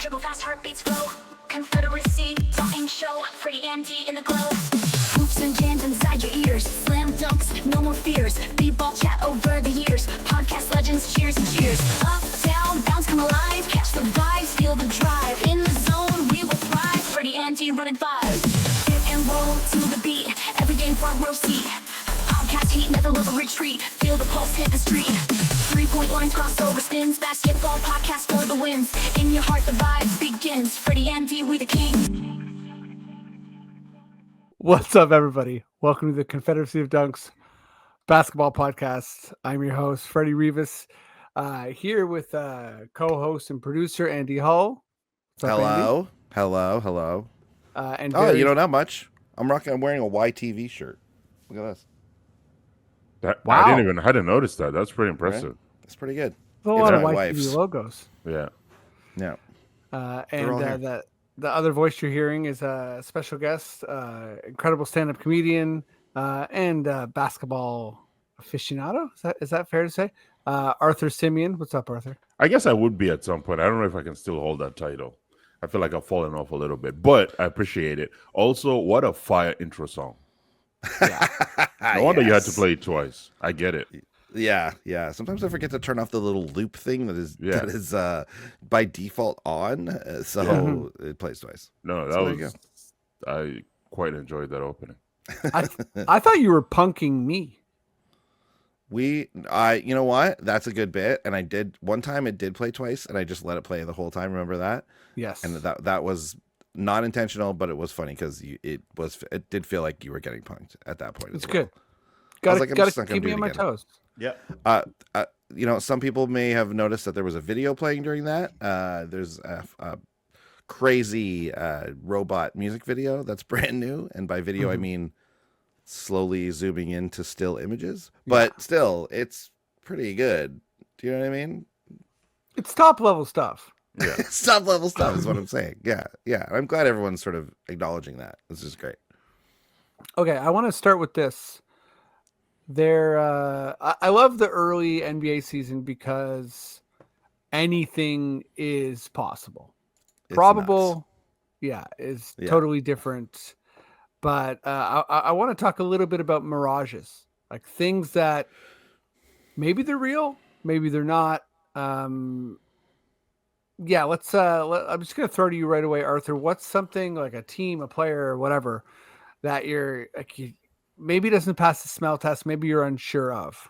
Dribble fast, heartbeats flow. Confederacy, talking show. Freddie and D in the glow. Hoops and jams inside your ears. Slam dunks, no more fears. B-ball chat over the years. Podcast legends, cheers and cheers. Up, down, bounce, come alive. Catch the vibes, feel the drive. In the zone, we will thrive. Freddie and D running five. Hit and roll to the beat. Every game front row seat. Podcast heat, never will retreat. Feel the pulse hit the street. 3-point lines, crossover spins. Basketball podcast for the wins. In your heart, the vibe begins. Freddie and D, we the king. What's up, everybody? Welcome to the Confederacy of Dunks basketball podcast. I'm your host, Freddie Rivas, here with co-host and producer Andy Hull. What's up, Hello, Andy? hello. And Not much. I'm wearing a YTV shirt. Look at this. Wow. I didn't notice that. That's pretty impressive. Right? That's pretty good. There's a lot of my YTV wife's logos. Yeah. And the other voice you're hearing is a special guest, incredible stand-up comedian, and basketball aficionado. Is that fair to say? Arthur Simeon. What's up, Arthur? I guess I would be at some point. I don't know if I can still hold that title. I feel like I've fallen off a little bit, but I appreciate it. Also, what a fire intro song. Yeah. No wonder you had to play it twice. I get it. Yeah. Sometimes I forget to turn off the little loop thing that is by default on, so it plays twice. No, I quite enjoyed that opening. I thought you were punking me. You know what? That's a good bit, and I did one time. It did play twice, and I just let it play the whole time. Remember that? Yes. And that was not intentional, but it was funny because it did feel like you were getting punked at that point. It's as well. good. Got just to not gonna keep do me it on my again. toes. Yeah. Some people may have noticed that there was a video playing during that. There's a crazy robot music video that's brand new, and by video I mean slowly zooming into still images. But still, it's pretty good. Do you know what I mean? It's top level stuff. Yeah. Top level stuff is what I'm saying. Yeah. I'm glad everyone's sort of acknowledging that. This is great. Okay, I want to start with this. I love the early NBA season because anything is possible. It's Probable, nuts. is Yeah. totally different. But I want to talk a little bit about mirages, like things that maybe they're real, maybe they're not. I'm just gonna throw to you right away, Arthur. What's something like a team, a player, or whatever that you're like maybe doesn't pass the smell test, maybe you're unsure of?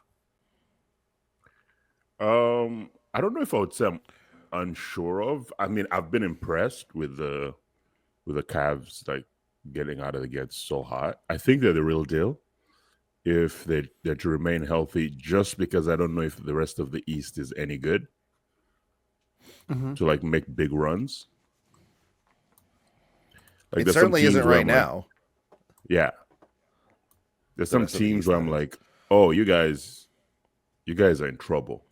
I don't know if I would say I'm unsure of. I mean, I've been impressed with the Cavs like getting out of the gates so hot. I think they're the real deal if they're to remain healthy, just because I don't know if the rest of the East is any good to like make big runs. Like, It there's some certainly teams isn't where right I'm like, now. yeah. There's The some rest of the teams East, where I'm like, oh, you guys are in trouble.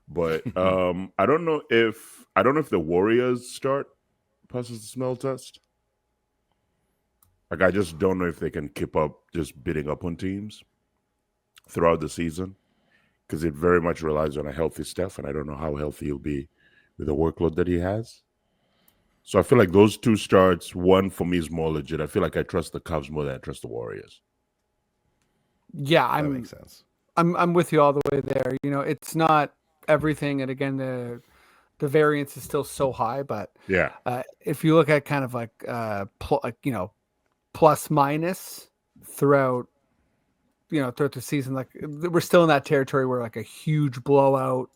But I don't know if the Warriors start passes the smell test. Like, I just don't know if they can keep up just beating up on teams throughout the season, because it very much relies on a healthy Steph, and I don't know how healthy he'll be with the workload that he has. So I feel like those two starts, one for me is more legit. I feel like I trust the Cavs more than I trust the Warriors. Yeah, That makes sense. I'm with you all the way there. You know, it's not everything, and again, the variance is still so high. But Yeah. if you look at kind of like plus minus throughout the season, like we're still in that territory where like a huge blowout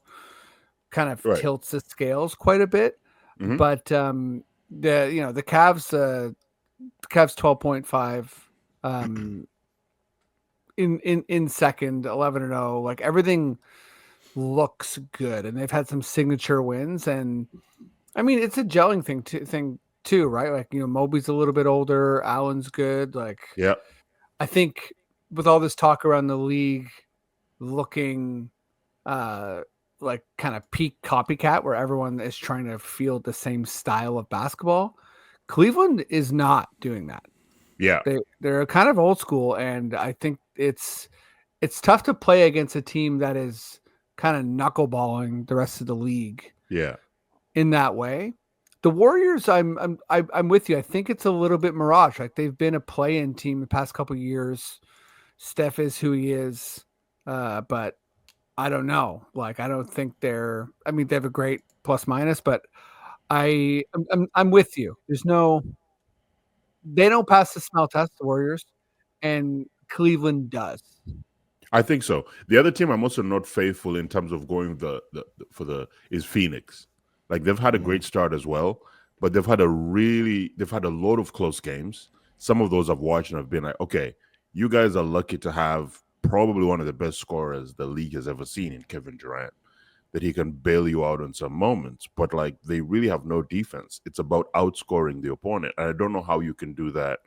kind of tilts the scales quite a bit. Mhm. But the Cavs 12.5 in second, 11-0, like everything looks good, and they've had some signature wins, and I mean it's a gelling thing too, right? Like, Mobley's a little bit older, Allen's good. Like, Yeah. I think with all this talk around the league looking like kind of peak copycat, where everyone is trying to field the same style of basketball, Cleveland is not doing that. Yeah. They're kind of old school, and I think it's tough to play against a team that is kind of knuckleballing the rest of the league Yeah. in that way. The Warriors, I'm with you. I think it's a little bit mirage. Like they've been a play-in team the past couple of years. Steph is who he is, but I don't know. Like I don't think they're. I mean, they have a great plus minus, but I'm with you. They don't pass the smell test. The Warriors, and Cleveland does. I think so. The other team I'm also not faithful in terms of going is Phoenix. Like they've had a great start as well, but they've had a lot of close games. Some of those I've watched and I've been like, okay, you guys are lucky to have probably one of the best scorers the league has ever seen in Kevin Durant, that he can bail you out in some moments. But like they really have no defense. It's about outscoring the opponent. And I don't know how you can do that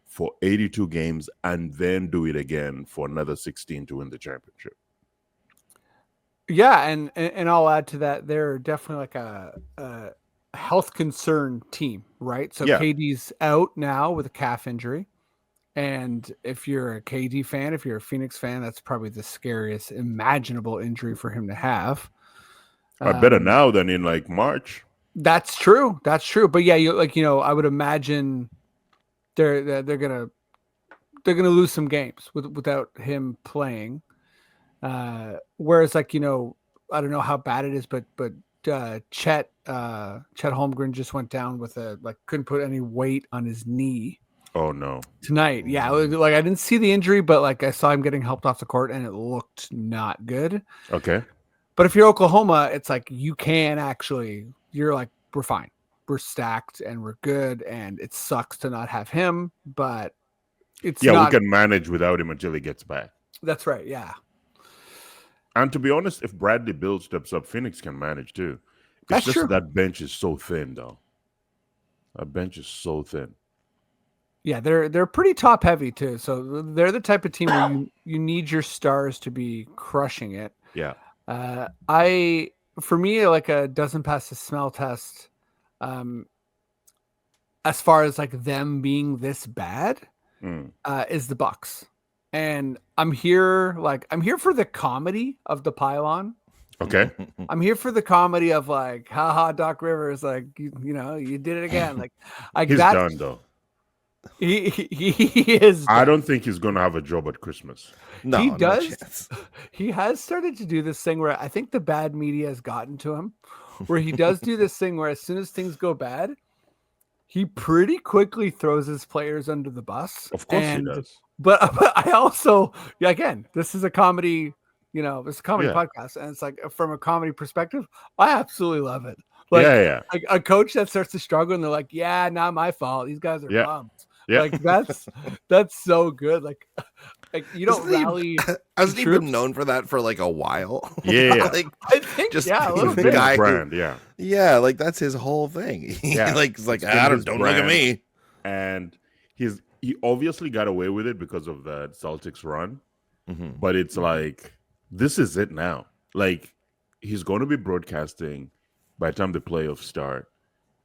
for 82 games and then do it again for another 16 to win the championship. Yeah, and I'll add to that. They're definitely like a health concern team, right? So Yeah. KD's out now with a calf injury. And if you're a KD fan, if you're a Phoenix fan, that's probably the scariest imaginable injury for him to have. Better now than in like March. That's true. That's true. But yeah, I would imagine they're gonna lose some games without him playing. Whereas like, I don't know how bad it is, but Chet Holmgren just went down with couldn't put any weight on his knee. Oh no. Tonight. Yeah. Like I didn't see the injury, but like I saw him getting helped off the court and it looked not good. Okay. But if you're Oklahoma, it's like you can you're like, we're fine. We're stacked and we're good. And it sucks to not have him, but we can manage without him until he gets back. That's right. Yeah. And to be honest, if Bradley Beal steps up, Phoenix can manage too. That's just true. That bench is so thin, though. That bench is so thin. Yeah, they're pretty top heavy too. So they're the type of team where you need your stars to be crushing it. Yeah. For me, like a doesn't pass the smell test. As far as like them being this bad, is the Bucks. And I'm here for the comedy of the pylon. Okay. I'm here for the comedy of like, haha, Doc Rivers, like you did it again. Like he's done though. He is. I don't think he's going to have a job at Christmas. No, he no does. chance. He has started to do this thing where I think the bad media has gotten to him, where he does do this thing where as soon as things go bad, he pretty quickly throws his players under the bus. Of course he does. But I also, again, this is a comedy, it's a comedy podcast, and it's like from a comedy perspective, I absolutely love it. Like, like a coach that starts to struggle, and they're like, "Yeah, not my fault. These guys are bums." Yeah. Like that's so good. Like you don't rally. Hasn't he been known for that for like a while? Yeah. Like I think just a little the bit. guy brand, yeah, like that's his whole thing. Yeah. It's like It's been his don't look at brand. me. And he obviously got away with it because of the Celtics run. Mm-hmm. But it's like, this is it now. Like, he's going to be broadcasting by the time the playoffs start.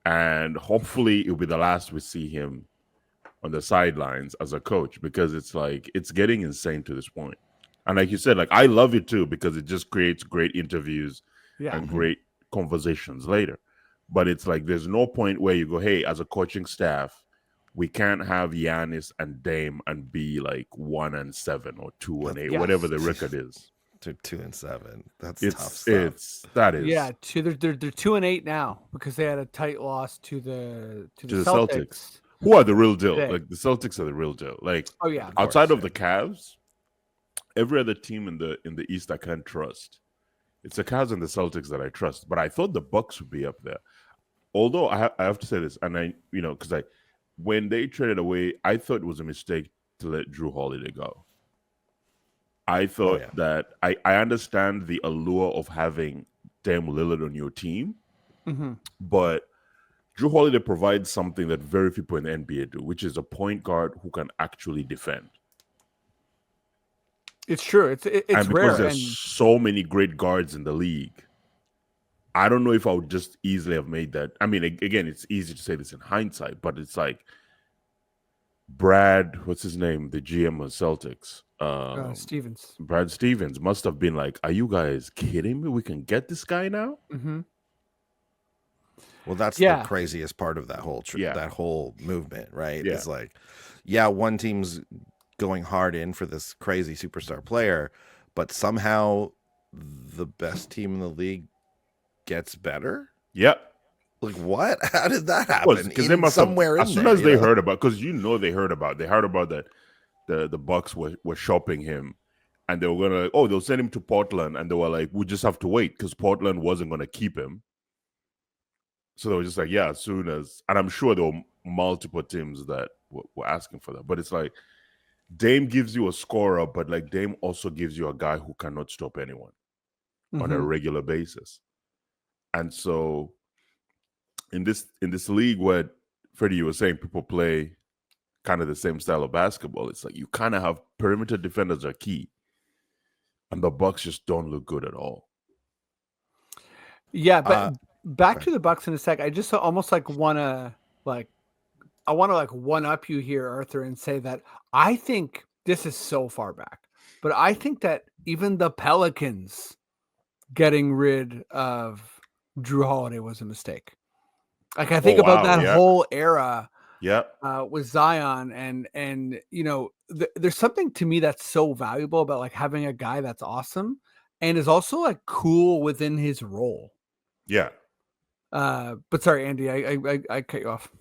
And hopefully it'll be the last we see him on the sidelines as a coach, because it's like, it's getting insane to this point. And like you said, like, I love it too, because it just creates great interviews and great conversations later. But it's like, there's no point where you go, hey, as a coaching staff, we can't have Giannis and Dame and be like 1-7 or 2-8, whatever the record is. 2-7. That's tough stuff. That is. Yeah, they're 2-8 now because they had a tight loss to the Celtics, who are the real deal. Today. Like the Celtics are the real deal. Like, outside of the Cavs, every other team in the East I can't trust. It's the Cavs and the Celtics that I trust. But I thought the Bucks would be up there. Although I have to say this, and because when they traded away, I thought it was a mistake to let Drew Holiday go. I thought that I understand the allure of having Dame Lillard on your team, but Drew Holiday provides something that very few people in the NBA do, which is a point guard who can actually defend. It's true. It's and rare. Because there's so many great guards in the league, I don't know if I would just easily have made that. I mean, again, it's easy to say this in hindsight, but it's like Brad, what's his name? The GM of Celtics. Stevens. Brad Stevens must have been like, are you guys kidding me? We can get this guy now? Mm-hmm. Well, that's the Yeah. craziest part of that whole Yeah. that whole movement, right? Yeah. It's like, yeah, one team's going hard in for this crazy superstar player, but somehow the best team in the league gets better. Yep. Like what? How did that happen? Because they must somewhere have, in as soon there, as you they know? heard about, because they heard about that the Bucks were shopping him, and they were gonna they'll send him to Portland, and they were like, we just have to wait because Portland wasn't gonna keep him. So they were just like, yeah, as soon as, and I'm sure there were multiple teams that were asking for that, but it's like Dame gives you a scorer, but like Dame also gives you a guy who cannot stop anyone on a regular basis, and so in this league where Freddie, you were saying people play kind of the same style of basketball, it's like you kind of have perimeter defenders are key, and the Bucks just don't look good at all. Yeah, but back to the Bucks in a sec. I just almost want to one up you here, Arthur, and say that I think this is so far back, but I think that even the Pelicans getting rid of Drew Holiday was a mistake. Like I think about that whole era, with Zion, and there's something to me that's so valuable about like having a guy that's awesome and is also like cool within his role. Yeah. But sorry, Andy, I cut you off.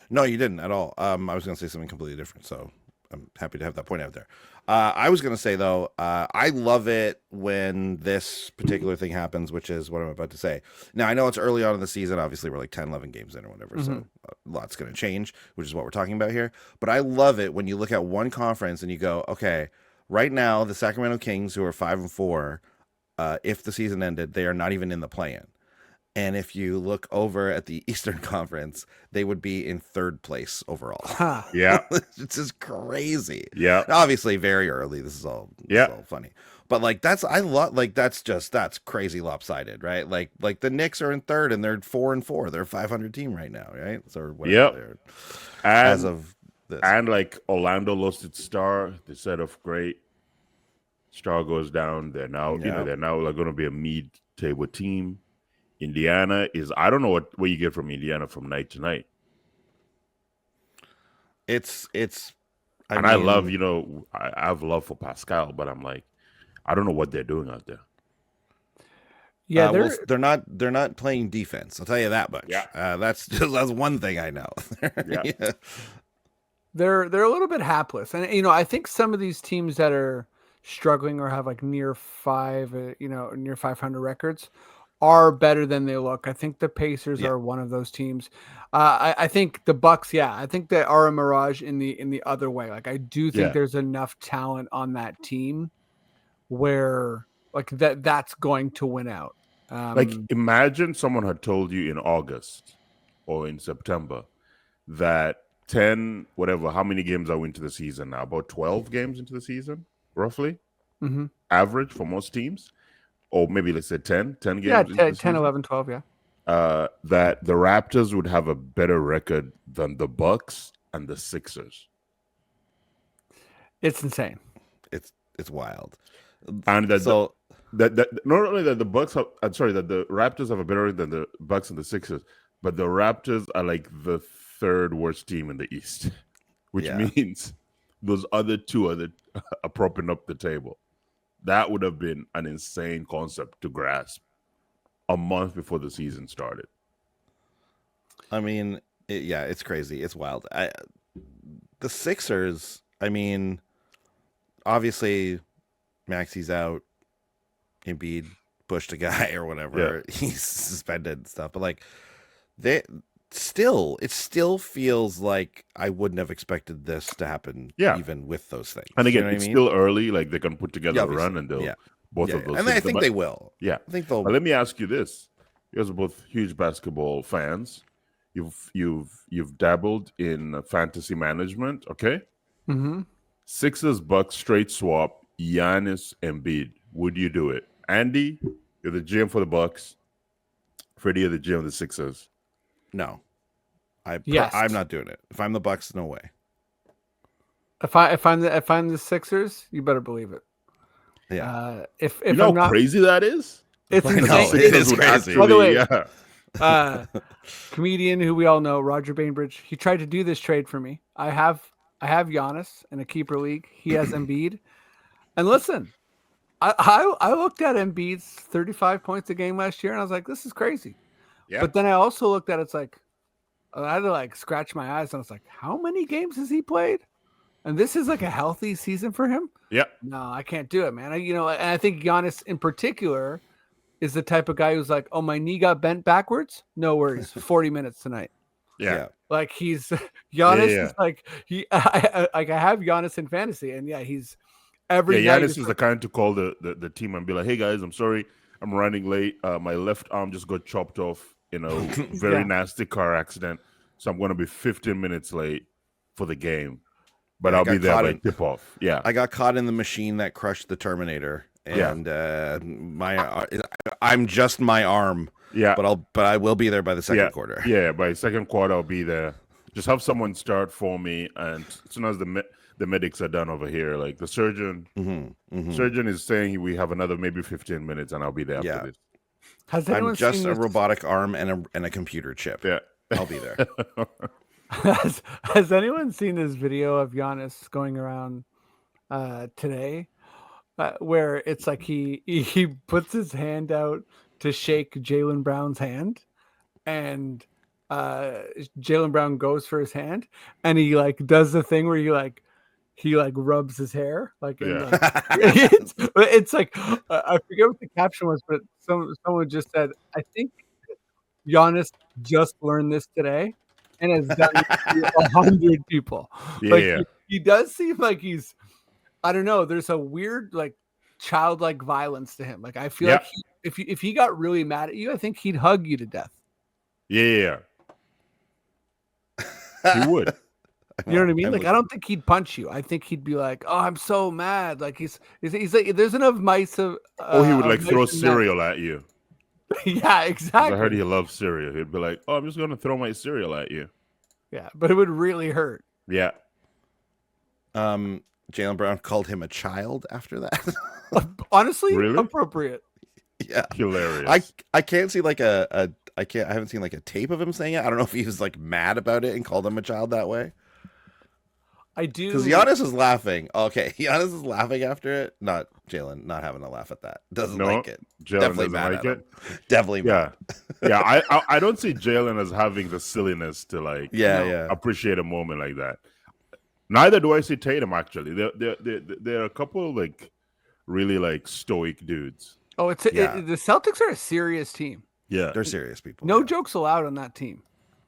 No, you didn't at all. I was going to say something completely different, so I'm happy to have that point out there. I was going to say, though, I love it when this particular thing happens, which is what I'm about to say. Now, I know it's early on in the season. Obviously, we're like 10, 11 games in or whatever, so a lot's going to change, which is what we're talking about here. But I love it when you look at one conference and you go, okay, right now, the Sacramento Kings, who are 5-4, if the season ended, they are not even in the play-in. And if you look over at the Eastern Conference, they would be in third place overall. Yeah. It's just crazy. Yeah. Obviously very early. This is all funny. But like that's crazy lopsided, right? Like the Knicks are in third and they're 4-4. They're a 500 team right now, right? So whatever. As of this. And like Orlando lost its star. They said of great star goes down. They're now, they're now like going to be a mid-table team. Indiana is, I don't know what you get from Indiana from night to night. I love, I have love for Pascal, but I'm like, I don't know what they're doing out there. Yeah, they're not playing defense. I'll tell you that much. Yeah. That's one thing I know. Yeah. They're a little bit hapless, and I think some of these teams that are struggling or have like near 500 records are better than they look. I think the Pacers are one of those teams. I think the Bucks, I think they are a mirage in the other way. Like I do think there's enough talent on that team where like that's going to win out. Like imagine someone had told you in August or in September that 10, whatever, how many games are we into the season now? About 12 games into the season, roughly, average for most teams. Or maybe let's say 10 games. Yeah, 10, 11, 12, yeah. That the Raptors would have a better record than the Bucks and the Sixers. It's insane. It's wild. And that not only that the Bucks have, that the Raptors have a better record than the Bucks and the Sixers, but the Raptors are like the third worst team in the East, which means those other two are propping up the table. That would have been an insane concept to grasp a month before the season started. I mean, it's crazy. It's wild. The Sixers, I mean, obviously, Maxi's out. Embiid pushed a guy or whatever. Yeah. He's suspended and stuff. But, like, it still feels like I wouldn't have expected this to happen even with those things. And again, it's still early. Like, they can put together a run and they'll both of those and things. I think they will. Yeah. I think they'll. But let me ask you this. You guys are both huge basketball fans. You've dabbled in fantasy management, okay? Mm-hmm. Sixers Bucks straight swap, Giannis Embiid. Would you do it? Andy, you're the GM for the Bucks. Freddie, you're the GM of the Sixers. No, I'm not doing it. If I'm the Bucks, no way. If I'm the Sixers, you better believe it. Yeah. If you know I'm how crazy that is? It's insane. It is crazy. By the way, Comedian who we all know, Roger Bainbridge. He tried to do this trade for me. I have Giannis in a keeper league. He has Embiid. And listen, I looked at Embiid's 35 points a game last year, and I was like, this is crazy. Yeah. But then I also looked at it's like, I had to like scratch my eyes, and I was like, how many games has he played? And this is like a healthy season for him. Yeah. No, I can't do it, man. And I think Giannis in particular is the type of guy who's like, oh, my knee got bent backwards. No worries. 40 minutes tonight. Yeah. Like he's Giannis Yeah. is like I have Giannis in fantasy, and he's every Yeah, night Giannis is the kind to call the team and be like, hey guys, I'm sorry, I'm running late. My left arm just got chopped off in a very nasty car accident. So I'm gonna be 15 minutes late for the game. But I'll be there by tip off. Yeah. I got caught in the machine that crushed the Terminator. And I'm just my arm. Yeah. But I will be there by the second quarter. Yeah, by second quarter I'll be there. Just have someone start for me, and as soon as the medics are done over here, like the surgeon, surgeon is saying we have another maybe 15 minutes, and I'll be there after this. I'm just a robotic arm and a computer chip. Yeah, I'll be there. Has anyone seen this video of Giannis going around today, where it's like he puts his hand out to shake Jaylen Brown's hand, and Jaylen Brown goes for his hand, and he like does the thing where he rubs his hair it's like I forget what the caption was, but someone just said, I think Giannis just learned this today and has done it to 100 people. He does seem like he's, I don't know, there's a weird like childlike violence to him. Like I feel like if he got really mad at you, I think he'd hug you to death. Yeah. He would. You know what I mean? Like I don't think he'd punch you. I think he'd be like, "Oh, I'm so mad." Like he's like, there's enough mice of. Or he would like throw cereal at you. Yeah, exactly. I heard he loves cereal. He'd be like, "Oh, I'm just gonna throw my cereal at you." Yeah, but it would really hurt. Yeah. Jaylen Brown called him a child after that. Honestly, really appropriate. Yeah, hilarious. I can't see like I haven't seen like a tape of him saying it. I don't know if he was like mad about it and called him a child that way. I do, because Giannis is laughing. Okay, Giannis is laughing after it. Not Jaylen, not having a laugh at that. Doesn't like it. Jaylen Definitely doesn't mad like at it. him. Definitely mad. Yeah. I don't see Jaylen as having the silliness to like appreciate a moment like that. Neither do I see Tatum actually. There are a couple like really like stoic dudes. Oh, the Celtics are a serious team. Yeah, they're serious people. No jokes allowed on that team.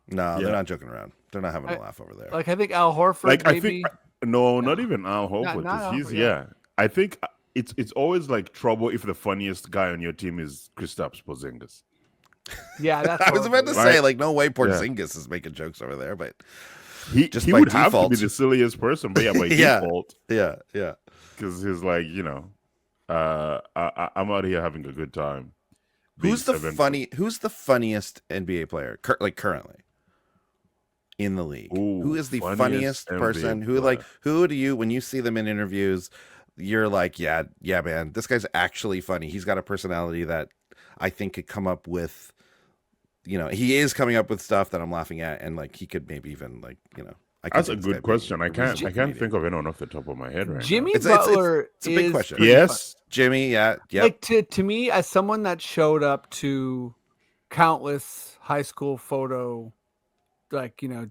No, they're not joking around. They're not having a laugh over there. Like I think Al Horford. Like maybe... I think not even Al Horford. Not He's Horford, I think it's always like trouble if the funniest guy on your team is Kristaps Porzingis. Yeah, that's. I was about to say like no way Porzingis is making jokes over there, but he would default have to be the silliest person. But by default, yeah, because he's like I'm out here having a good time. Who's the funniest NBA player currently in the league? Ooh, who is the funniest person? Who do you, when you see them in interviews, you're like, yeah, man, this guy's actually funny. He's got a personality that I think could come up with, he is coming up with stuff that I'm laughing at, and like he could maybe even like, That's a good question. I can't think of anyone off the top of my head right Jimmy now. Butler it's a big question. Yes. Jimmy, yeah. Like to me, as someone that showed up to countless high school photo,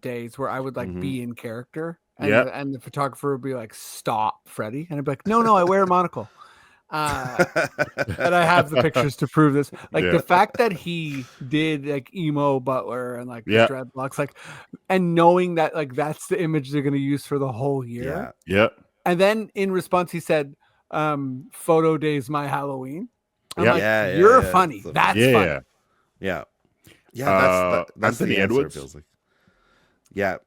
days where I would be in character, and the photographer would be like, "Stop, Freddie," and I'd be like, "No, I wear a monocle." And I have the pictures to prove this. The fact that he did like emo Butler and the dreadlocks, and knowing that that's the image they're going to use for the whole year. Yeah. And then in response, he said, "Photo day's my Halloween." You're funny. That's funny. Yeah. That's Anthony the Edwards. Feels like. Yeah.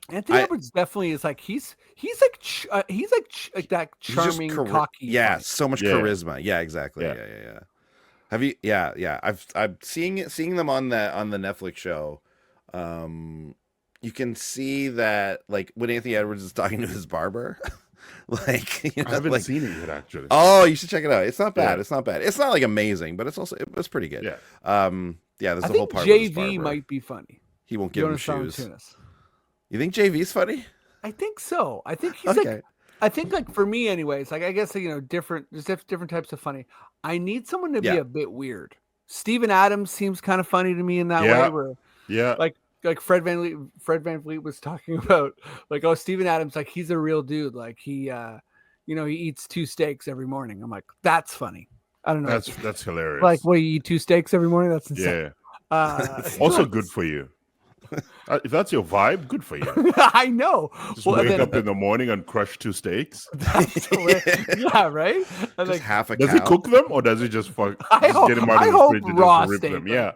Anthony Edwards definitely is like he's like that charming, cocky. Yeah, funny. So much charisma. Yeah, exactly. Yeah. Have you? Yeah. I'm seeing them on the Netflix show. You can see that like when Anthony Edwards is talking to his barber. I haven't seen it yet actually. Oh, you should check it out. It's not bad. Yeah. It's not bad. It's not like amazing, but it was pretty good. Yeah. Yeah, there's I the whole think part with his JV barber. might be funny. He won't give him Jonas shoes. Valanciunas. You think JV's funny? I think so. I think he's Okay. like. I think like for me, anyways. Like I guess different. There's different types of funny. I need someone to be Yeah. a bit weird. Steven Adams seems kind of funny to me in that way. Yeah. Where Yeah. like Fred VanVleet was talking about like, oh, Steven Adams, like he's a real dude. Like he he eats 2 steaks every morning. I'm like, that's funny. I don't know. That's hilarious. Like, what, you eat 2 steaks every morning? That's insane. Yeah. Also good for you. If that's your vibe, good for you. I know. Just wake up in the morning and crush 2 steaks. That's hilarious. Yeah, right? And Just like, half a Does cow. he cook them or does he just fuck? I Just hope- get them out I of the hope fridge and raw just rip steak, them? right? Yeah.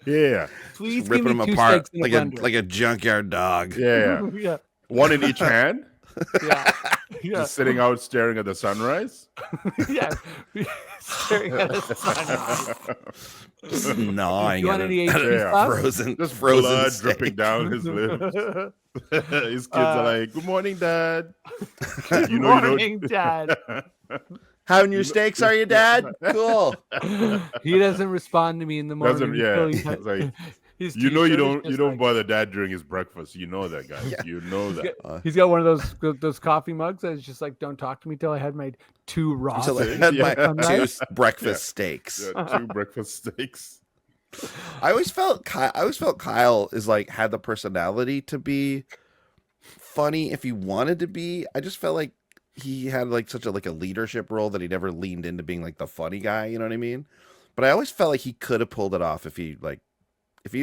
Yeah. please Just give ripping me them 2 apart steaks in like a a blender. like a junkyard dog. Yeah. yeah. One in each hand, Yeah. Yeah. just sitting out staring at the sunrise. Yeah. Staring at the sun. Just gnawing You want at any it. HP Yeah. stuff? Frozen, Just frozen blood steak. dripping down his lips. His kids are like, "Good morning, Dad." Good You know, morning, Dad. Having your steaks, are you, Dad? Cool. He doesn't respond to me in the morning. Doesn't, yeah. until he- It's like, his you know, you t-shirt is don't just like- bother Dad during his breakfast. You know that, guys. Yeah. You know that. He's got one of those coffee mugs that's just like, don't talk to me till I had my 2 raw. Until I steaks." had Yeah. my 2 breakfast steaks. Yeah, 2 breakfast steaks. I always felt Kyle is like had the personality to be funny if he wanted to be. I just felt like he had like such a leadership role that he never leaned into being like the funny guy. You know what I mean? But I always felt like he could have pulled it off if he get him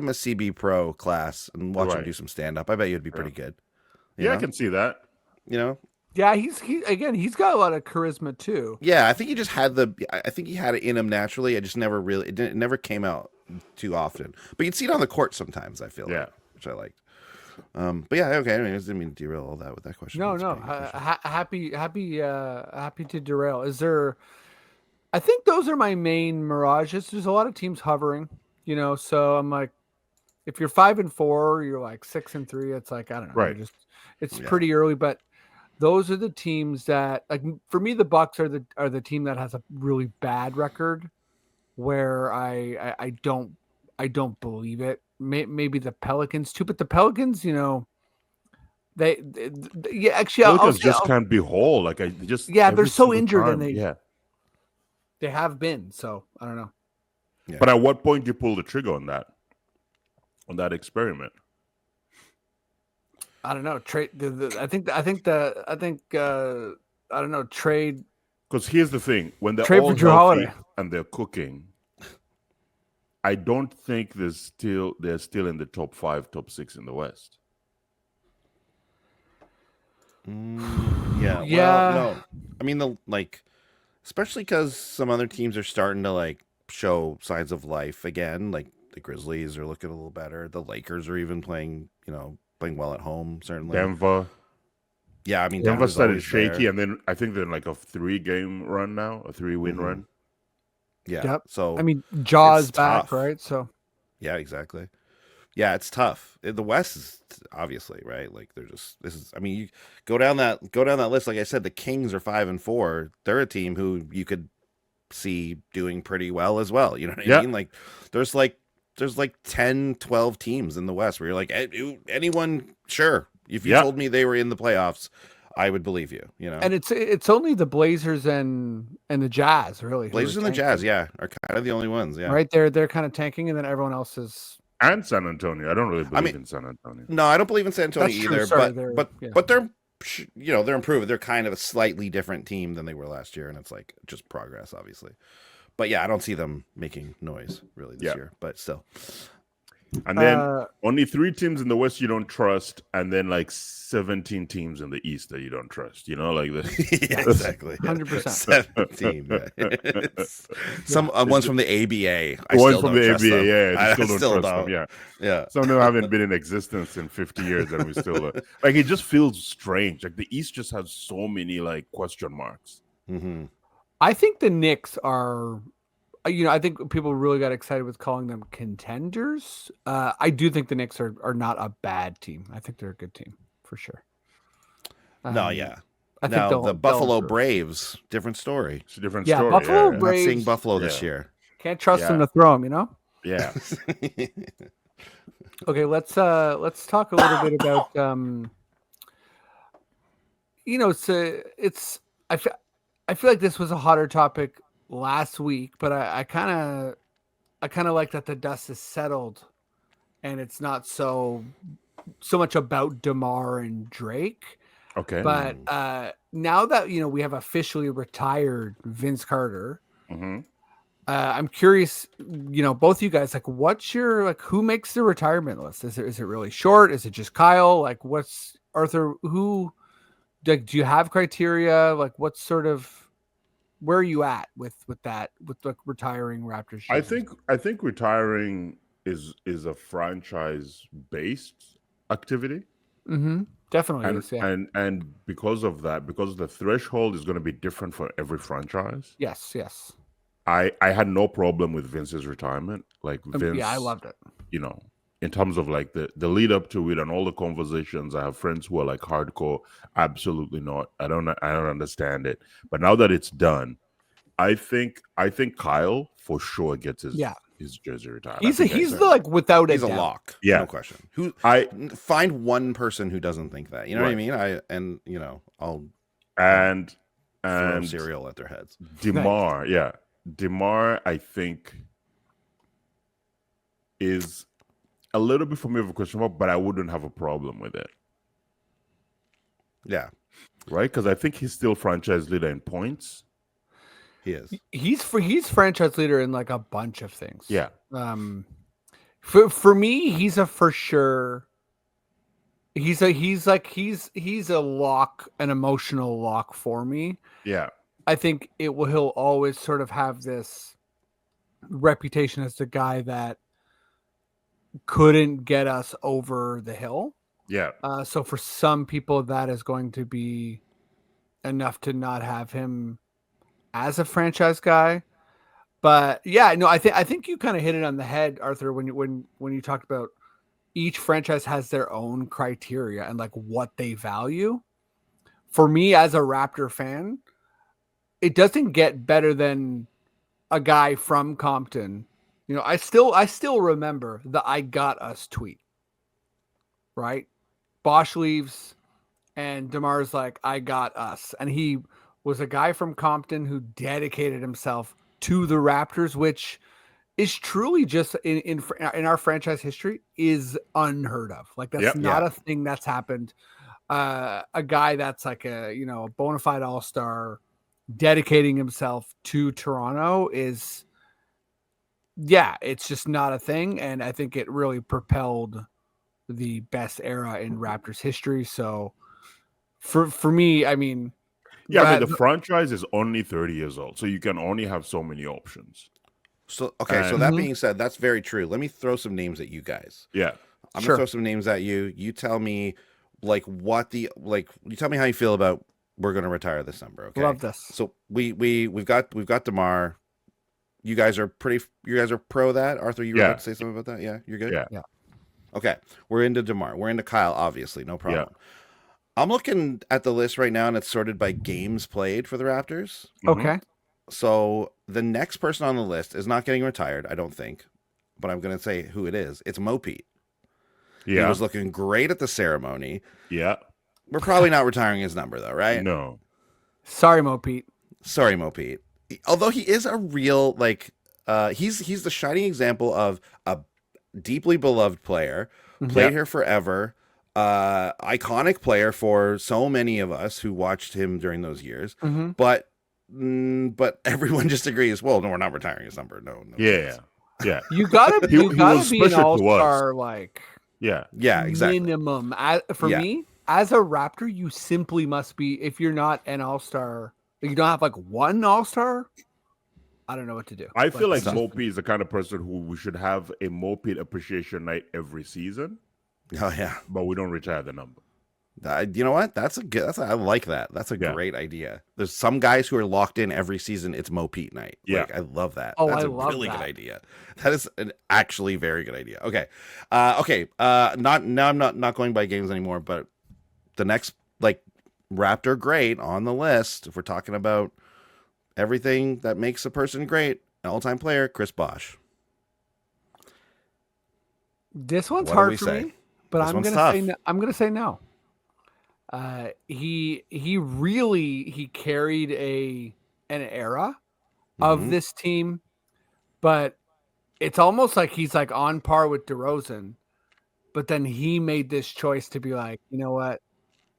a CB Pro class and watch him Right. do some stand up. I bet you'd be pretty good. You Yeah, I know? can see that. You know? Yeah, he's got a lot of charisma too. Yeah, I think he just had I think he had it in him naturally. It just never really it never came out too often. But you'd see it on the court sometimes, I feel Yeah. like, which I liked. But yeah, okay. Anyways, didn't mean to derail all that with that question. No, That's no. a pretty good question. Happy to derail. Is there? I think those are my main mirages. There's a lot of teams hovering, So I'm like, if you're 5-4, you're like 6-3. It's like, I don't know. Right. It's Yeah. pretty early, but those are the teams that, like, for me, the Bucks are the team that has a really bad record, where I don't believe it. Maybe the Pelicans too, but the Pelicans, they yeah, actually, Pelicans just can't be whole. Like Yeah, every they're so single injured and time. they- they have been. So I don't know. Yeah. But at what point do you pull the trigger on that experiment? I don't know. Trade. I think. I don't know. Trade. Because here's the thing: when they're Trade all for Drew healthy Holiday. and they're cooking, I don't think they're still in the top 5, top 6 in the West. Yeah. Yeah. Well, no. I mean, especially because some other teams are starting to show signs of life again. Like the Grizzlies are looking a little better. The Lakers are even playing well at home. Certainly. Denver Yeah, I mean, Denver Denver's started always shaky, there. and then I think they're in like a 3-game run now, a 3-win Mhm. run. Yeah. Yep. So I mean, Jaws it's back, tough. right? So yeah, exactly. Yeah, it's tough. The West is obviously right. Like you go down that list. Like I said, the Kings are 5-4. They're a team who you could see doing pretty well as well. You know what I Yeah. mean? Like there's 10, 12 teams in the West where you're like, anyone, sure. If you Yeah. told me they were in the playoffs, I would believe you. and it's only the Blazers and the Jazz, really. who Blazers are and the tanking, Jazz, yeah, are kind of the only ones. Yeah. Right. They're kind of tanking, and then everyone else is. And San Antonio. I don't really believe mean- in San Antonio. No, I don't believe in San Antonio That's true, either. sorry, but yeah. they're improving. They're kind of a slightly different team than they were last year, and it's like just progress, obviously. But yeah, I don't see them making noise really this Yeah. year. But still, And then Uh, only 3 teams in the West you don't trust, and then like 17 teams in the East that you don't trust. Like this. yeah, exactly. 100%. 17. Yeah. Some ones from the ABA. I One still from don't the trust ABA, them. yeah, I you still don't still trust them. don't. Yeah, Yeah. some of them haven't been in existence in 50 years, and we still like it just feels strange. Like the East just has so many like question marks. hmm I think the Knicks are. I think people really got excited with calling them contenders. I do think the Knicks are not a bad team. I think they're a good team for sure. No, yeah. I think Now they'll the Buffalo improve. Braves, different story. It's a different Yeah, story. Buffalo I'm not seeing Braves- Buffalo this Yeah. year. Can't trust him Yeah. to throw him, you know? Yeah. Okay, let's talk a little bit about it's I feel like this was a hotter topic last week, but I kind of like that the dust is settled and it's not so much about DeMar and Drake. Okay. But now that we have officially retired Vince Carter, Hmm. I'm curious, both you guys, like, what's your who makes the retirement list? Is it really short? Is it just Kyle? Like, what's Arthur? Who do you have criteria? Like, what sort of where are you at with that with the retiring Raptors? I jerseys? think retiring is a franchise based activity. Definitely And is. Yeah. and because of that, because the threshold is going to be different for every franchise. Yes. Yes. I had no problem with Vince's retirement. Like Vince, Yeah, I loved it. In terms of like the lead up to it and all the conversations. I have friends who are like hardcore. Absolutely not. I don't understand it. But now that it's done, I think Kyle for sure gets his jersey retired. I He's think without He's a doubt. lock. Yeah. No question. Who I find one person who doesn't think that. You know what I mean? I'll and throw cereal at their heads. DeMar, yeah. DeMar, I think, is a little bit for me of a question mark, but I wouldn't have a problem with it. Yeah, Right? Because I think he's still franchise leader in points. he is. He's franchise leader in like a bunch of things. Yeah. For me, he's a for sure. He's a lock, an emotional lock for me. Yeah. I think he'll always sort of have this reputation as the guy that couldn't get us over the hill. Yeah. So for some people, that is going to be enough to not have him as a franchise guy. But yeah, no, I think you kind of hit it on the head, Arthur, when you talked about each franchise has their own criteria and like what they value. For me, as a Raptor fan, it doesn't get better than a guy from Compton. I still remember the "I got us" tweet. Right, Bosh leaves, and DeMar's like, "I got us," and he was a guy from Compton who dedicated himself to the Raptors, which is truly just in our franchise history is unheard of. Like that's not a thing that's happened. A guy that's like a bona fide all-star dedicating himself to Toronto is it's just not a thing. And I think it really propelled the best era in Raptors history. So for me, I mean, the franchise is only 30 years old, so you can only have so many options. So so that being said, that's very true. Let me throw some names at you guys. Yeah. I'm gonna throw some names at you. You tell me you tell me how you feel about we're gonna retire this number. Okay. Love this. So we've got DeMar. You guys are pro that. Arthur, you were about to say something about that? Yeah, you're good? Yeah. Okay. We're into DeMar. We're into Kyle, obviously, no problem. Yeah. I'm looking at the list right now and it's sorted by games played for the Raptors. Okay. So the next person on the list is not getting retired, I don't think. But I'm going to say who it is. It's Mo Pete. Yeah. He was looking great at the ceremony. Yeah. We're probably not retiring his number, though, right? No. Sorry, Mo Pete. Although he is a real, he's the shining example of a deeply beloved player, played here forever, iconic player for so many of us who watched him during those years. But everyone just agrees, well, no, we're not retiring his number. No. Yeah. You gotta be an all-star, exactly. Minimum. Me, as a Raptor, you simply must be. If you're not an all-star, you don't have one all-star. I don't know what to do. I feel like Mo Pete is the kind of person who we should have a Mo Pete appreciation night every season. Oh yeah, but we don't retire the number. You know what? I like that. That's a great idea. There's some guys who are locked in every season. It's Mo Pete night. Yeah, I love that. Oh, that's a really good idea. That is an actually very good idea. Okay, I'm not going by games anymore. But the next Raptor great on the list, if we're talking about everything that makes a person great, an all-time player, Chris Bosh. This one's What do hard we for say? me, but This I'm one's gonna tough. say no. I'm gonna say no. He really carried an era of Mhm. this team, but it's almost like he's like on par with DeRozan. But then he made this choice to be like, you know what?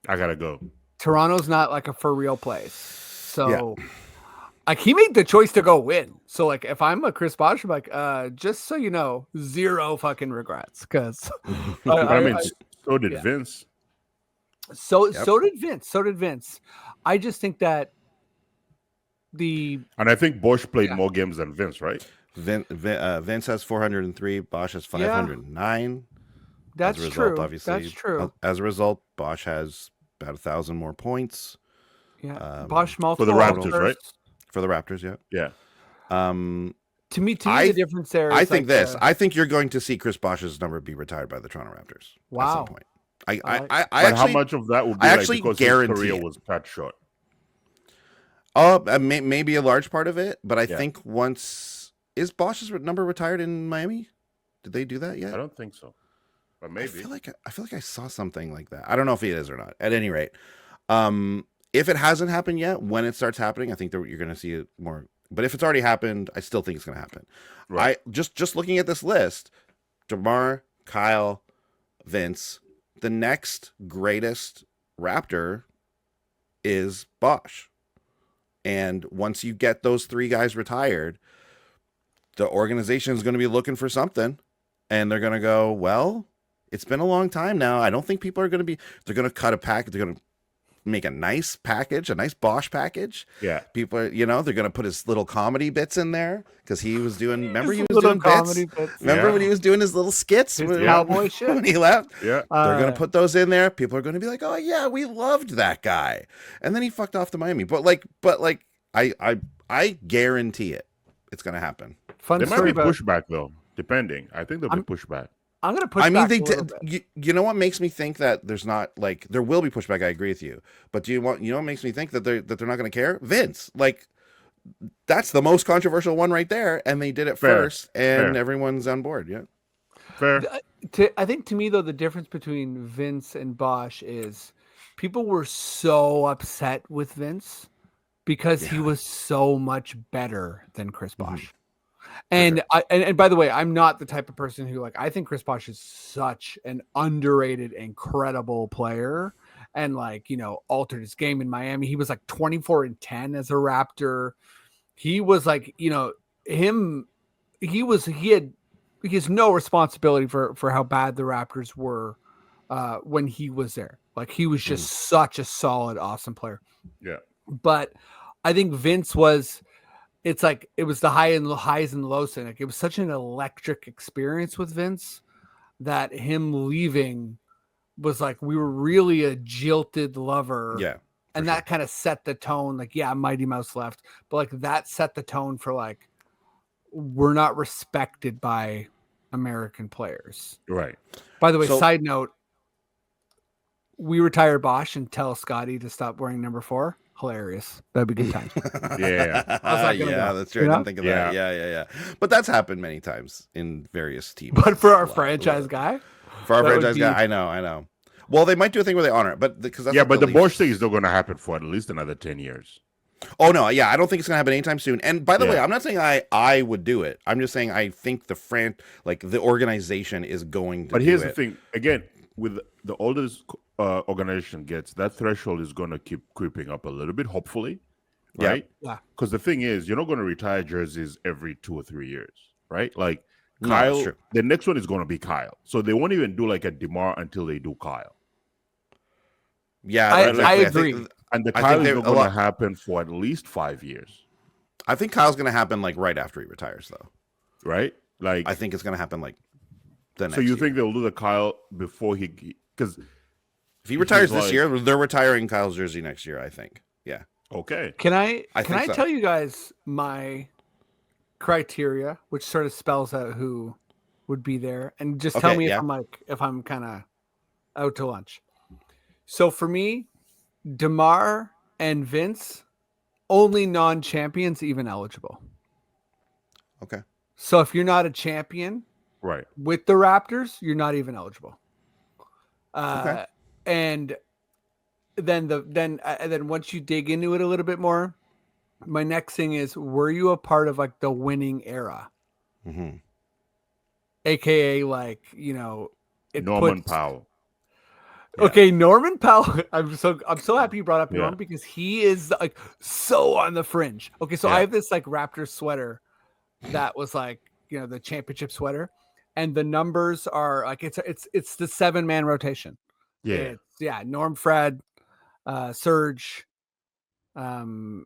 I gotta go. Toronto's not like a for real place. Yeah. So like he made the choice to go win. So like if I'm a Chris Bosh, I'm like, just so you know, zero fucking regrets. Cause But I mean, so did yeah. Vince. so Yep. so did Vince. So did Vince. I just think that And I think Bosh played Yeah. more games than Vince, right? Vince has 403. Bosh has 509. that's as a result, true. obviously, That's true. As a result, Bosh has about 1,000 more points. Yeah. Bosh multiple For the Raptors, All-Stars. right? For the Raptors. Yeah. Yeah. To me, the difference there is I think like this. I think you're going to see Chris Bosh's number be retired by the Toronto Raptors at Wow. some point. I But actually, how much of that would be I like actually because guarantee his career it. was cut short? Maybe a large part of it, but I Yeah. think is Bosh's number retired in Miami? Did they do that yet? I don't think so, but I maybe. feel like I saw something like that. I don't know if it is or not. At any rate, if it hasn't happened yet, when it starts happening, I think that you're going to see it more. But if it's already happened, I still think it's going to happen. Right. I just looking at this list: DeMar, Kyle, Vince. The next greatest Raptor is Bosh. And once you get those three guys retired, the organization is going to be looking for something. And they're going to go, well, it's been a long time now. I don't think people are going to be, they're going to cut a package. They're going to make a nice package, a nice Bosh package. Yeah. People are, they're going to put his little comedy bits in there because he was doing, remember he was Little doing bits? comedy bits. Remember Yeah. when he was doing his little skits His when, cowboy shit. when he left? Yeah. They're going to put those in there. People are going to be like, oh yeah, we loved that guy. And then he fucked off to Miami. But I guarantee it. It's going to happen. Fun There might story be about. pushback though, depending. I think there'll be pushback. I'm gonna push. I mean, back a little bit. you know what makes me think that there's not like there will be pushback. I agree with you, but you know what makes me think that they're not going to care? Vince, like that's the most controversial one right there, and they did it Fair. first, and Fair. everyone's on board. Yeah, Fair. I think to me though, the difference between Vince and Bosh is people were so upset with Vince because he was so much better than Chris Bosh. And and by the way, I'm not the type of person who I think Chris Bosh is such an underrated, incredible player, and altered his game in Miami. He was 24-10 as a Raptor. He was he has no responsibility for how bad the Raptors were when he was there. He was just such a solid, awesome player. Yeah. But I think Vince was. It's it was the highs and lows. And it was such an electric experience with Vince that him leaving was we were really a jilted lover. yeah, and that kind of set the tone. Mighty Mouse left, but that set the tone for we're not respected by American players. Right. By the way, So- side note, we retire Bosh and tell Scotty to stop wearing number 4. Hilarious. That'd be good times. Yeah. How's that gonna go? that's true. I didn't think of that. Yeah. But that's happened many times in various teams. But for our A lot. franchise guy, For our that would franchise guy, be- I know. Well, they might do a thing where they honor it, but because that's Yeah, what but the league- Bosh thing is still going to happen for at least another 10 years. Oh no, yeah, I don't think it's gonna happen anytime soon. And by the Yeah. way, I'm not saying I would do it. I'm just saying I think the organization is going to. But here's do the it. thing. Again, with the older organization gets, that threshold is going to keep creeping up a little bit, hopefully. Yeah. Right? Yeah. Because the thing is, you're not going to retire jerseys every 2 or 3 years. Right? No, that's Kyle, true. the next one is going to be Kyle. So they won't even do a DeMar until they do Kyle. Yeah, I exactly. agree. think, And the I think Kyle is they- not a going to lot- happen for at least 5 years. I think Kyle's gonna happen right after he retires, though. Right? I think it's gonna happen the next. So you year. think they'll do the Kyle before he... Because, if he retires he's this year, they're retiring Kyle's jersey next year? I think. Yeah. okay. Can I I think so. tell you guys my criteria, which sort of spells out who would be there, and just tell Okay, me yeah. if I'm kind of out to lunch. So for me, DeMar and Vince, only non-champions even eligible. Okay. So if you're not a champion Right. with the Raptors, you're not even eligible. Okay. And then once you dig into it a little bit more, my next thing is, were you a part of like the winning era? Mm-hmm. AKA like, you know, it Norman puts Powell. Yeah. Okay, Norman Powell. I'm so happy you brought up Norman Yeah. because he is like so on the fringe. Okay, so Yeah. I have this like Raptors sweater that was like, you know, the championship sweater, and the numbers are like it's the 7-man rotation. Yeah. It's Norm, Fred, Serge, Gasol.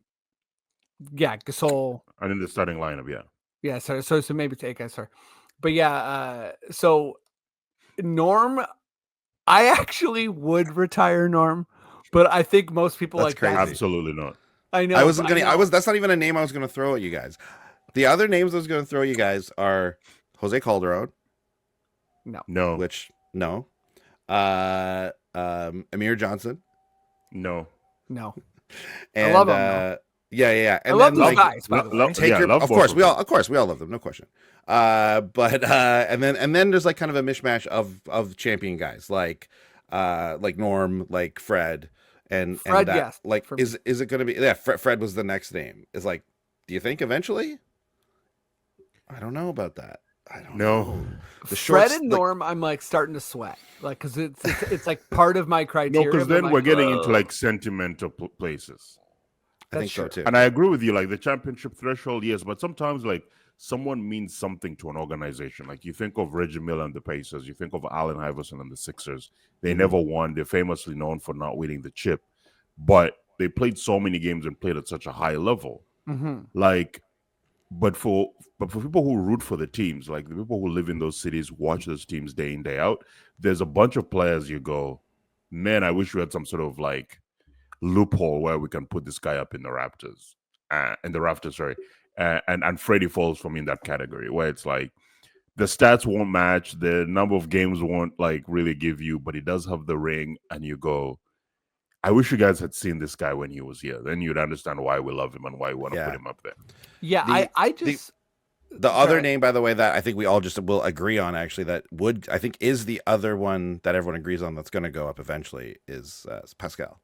And in the starting lineup, yeah. Yeah, so maybe it's 8 guys, sorry. But yeah, so Norm, I actually would retire Norm, but I think most people That's like crazy. Absolutely not. I know. I wasn't but gonna. That's not even a name I was gonna throw at you guys. The other names I was gonna throw you guys are Jose Calderon, No. which no, Amir Johnson, No. and love him, though. yeah. I And love then those like guys, by the way. Taker, love of both course, of we them. all love them, no question. But and then there's like kind of a mishmash of champion guys like Norm, like Fred, and Fred, that yes, like for me. is it going to be Fred was the next name. Is like, do you think eventually? I don't know about that. I don't No. know. The Fred shorts, and like- Norm, I'm like starting to sweat, like because it's like part of my No, criteria. because but I'm then we're like, getting into "Ugh." like sentimental places. I think That's so true. too. And I agree with you, like the championship threshold, yes, but sometimes like someone means something to an organization. Like you think of Reggie Miller and the Pacers, you think of Allen Iverson and the Sixers. They Mhm. never won. They're famously known for not winning the chip, but they played so many games and played at such a high level. Mhm. Like, but for people who root for the teams, like the people who live in those cities, watch those teams day in, day out, there's a bunch of players you go, man, I wish we had some sort of like loophole where we can put this guy up in the Raptors, sorry, and Freddie falls from in that category where it's like the stats won't match, the number of games won't like really give you, but he does have the ring, and you go, I wish you guys had seen this guy when he was here. Then you'd understand why we love him and why we want to Yeah. put him up there. Yeah, The- I just The other sorry. name, by the way, that I think we all just will agree on, actually, that would I think is the other one that everyone agrees on that's going to go up eventually is Pascal.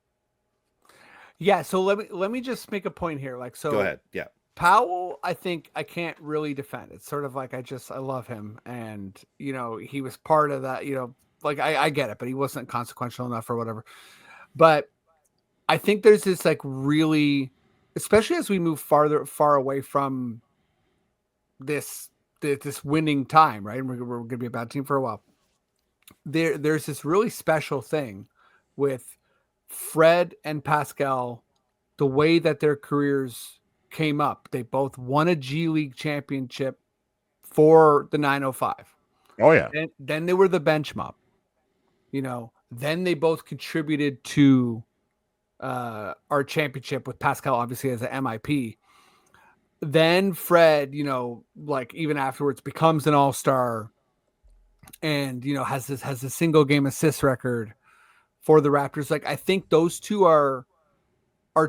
Yeah, so let me just make a point here. Like, so Go ahead. Yeah. Powell, I think I can't really defend. It's sort of like I love him, and you know he was part of that. You know, like I get it, but he wasn't consequential enough or whatever. But I think there's this like really, especially as we move far away from this winning time, right? And we're going to be a bad team for a while. There's this really special thing with Fred and Pascal, the way that their careers came up. They both won a G League championship for the 905. Oh yeah. And then they were the bench mob. You know, then they both contributed to our championship with Pascal, obviously, as an MIP. Then Fred, you know, like even afterwards becomes an all-star and, you know, has a single game assist record for the Raptors. Like, I think those two are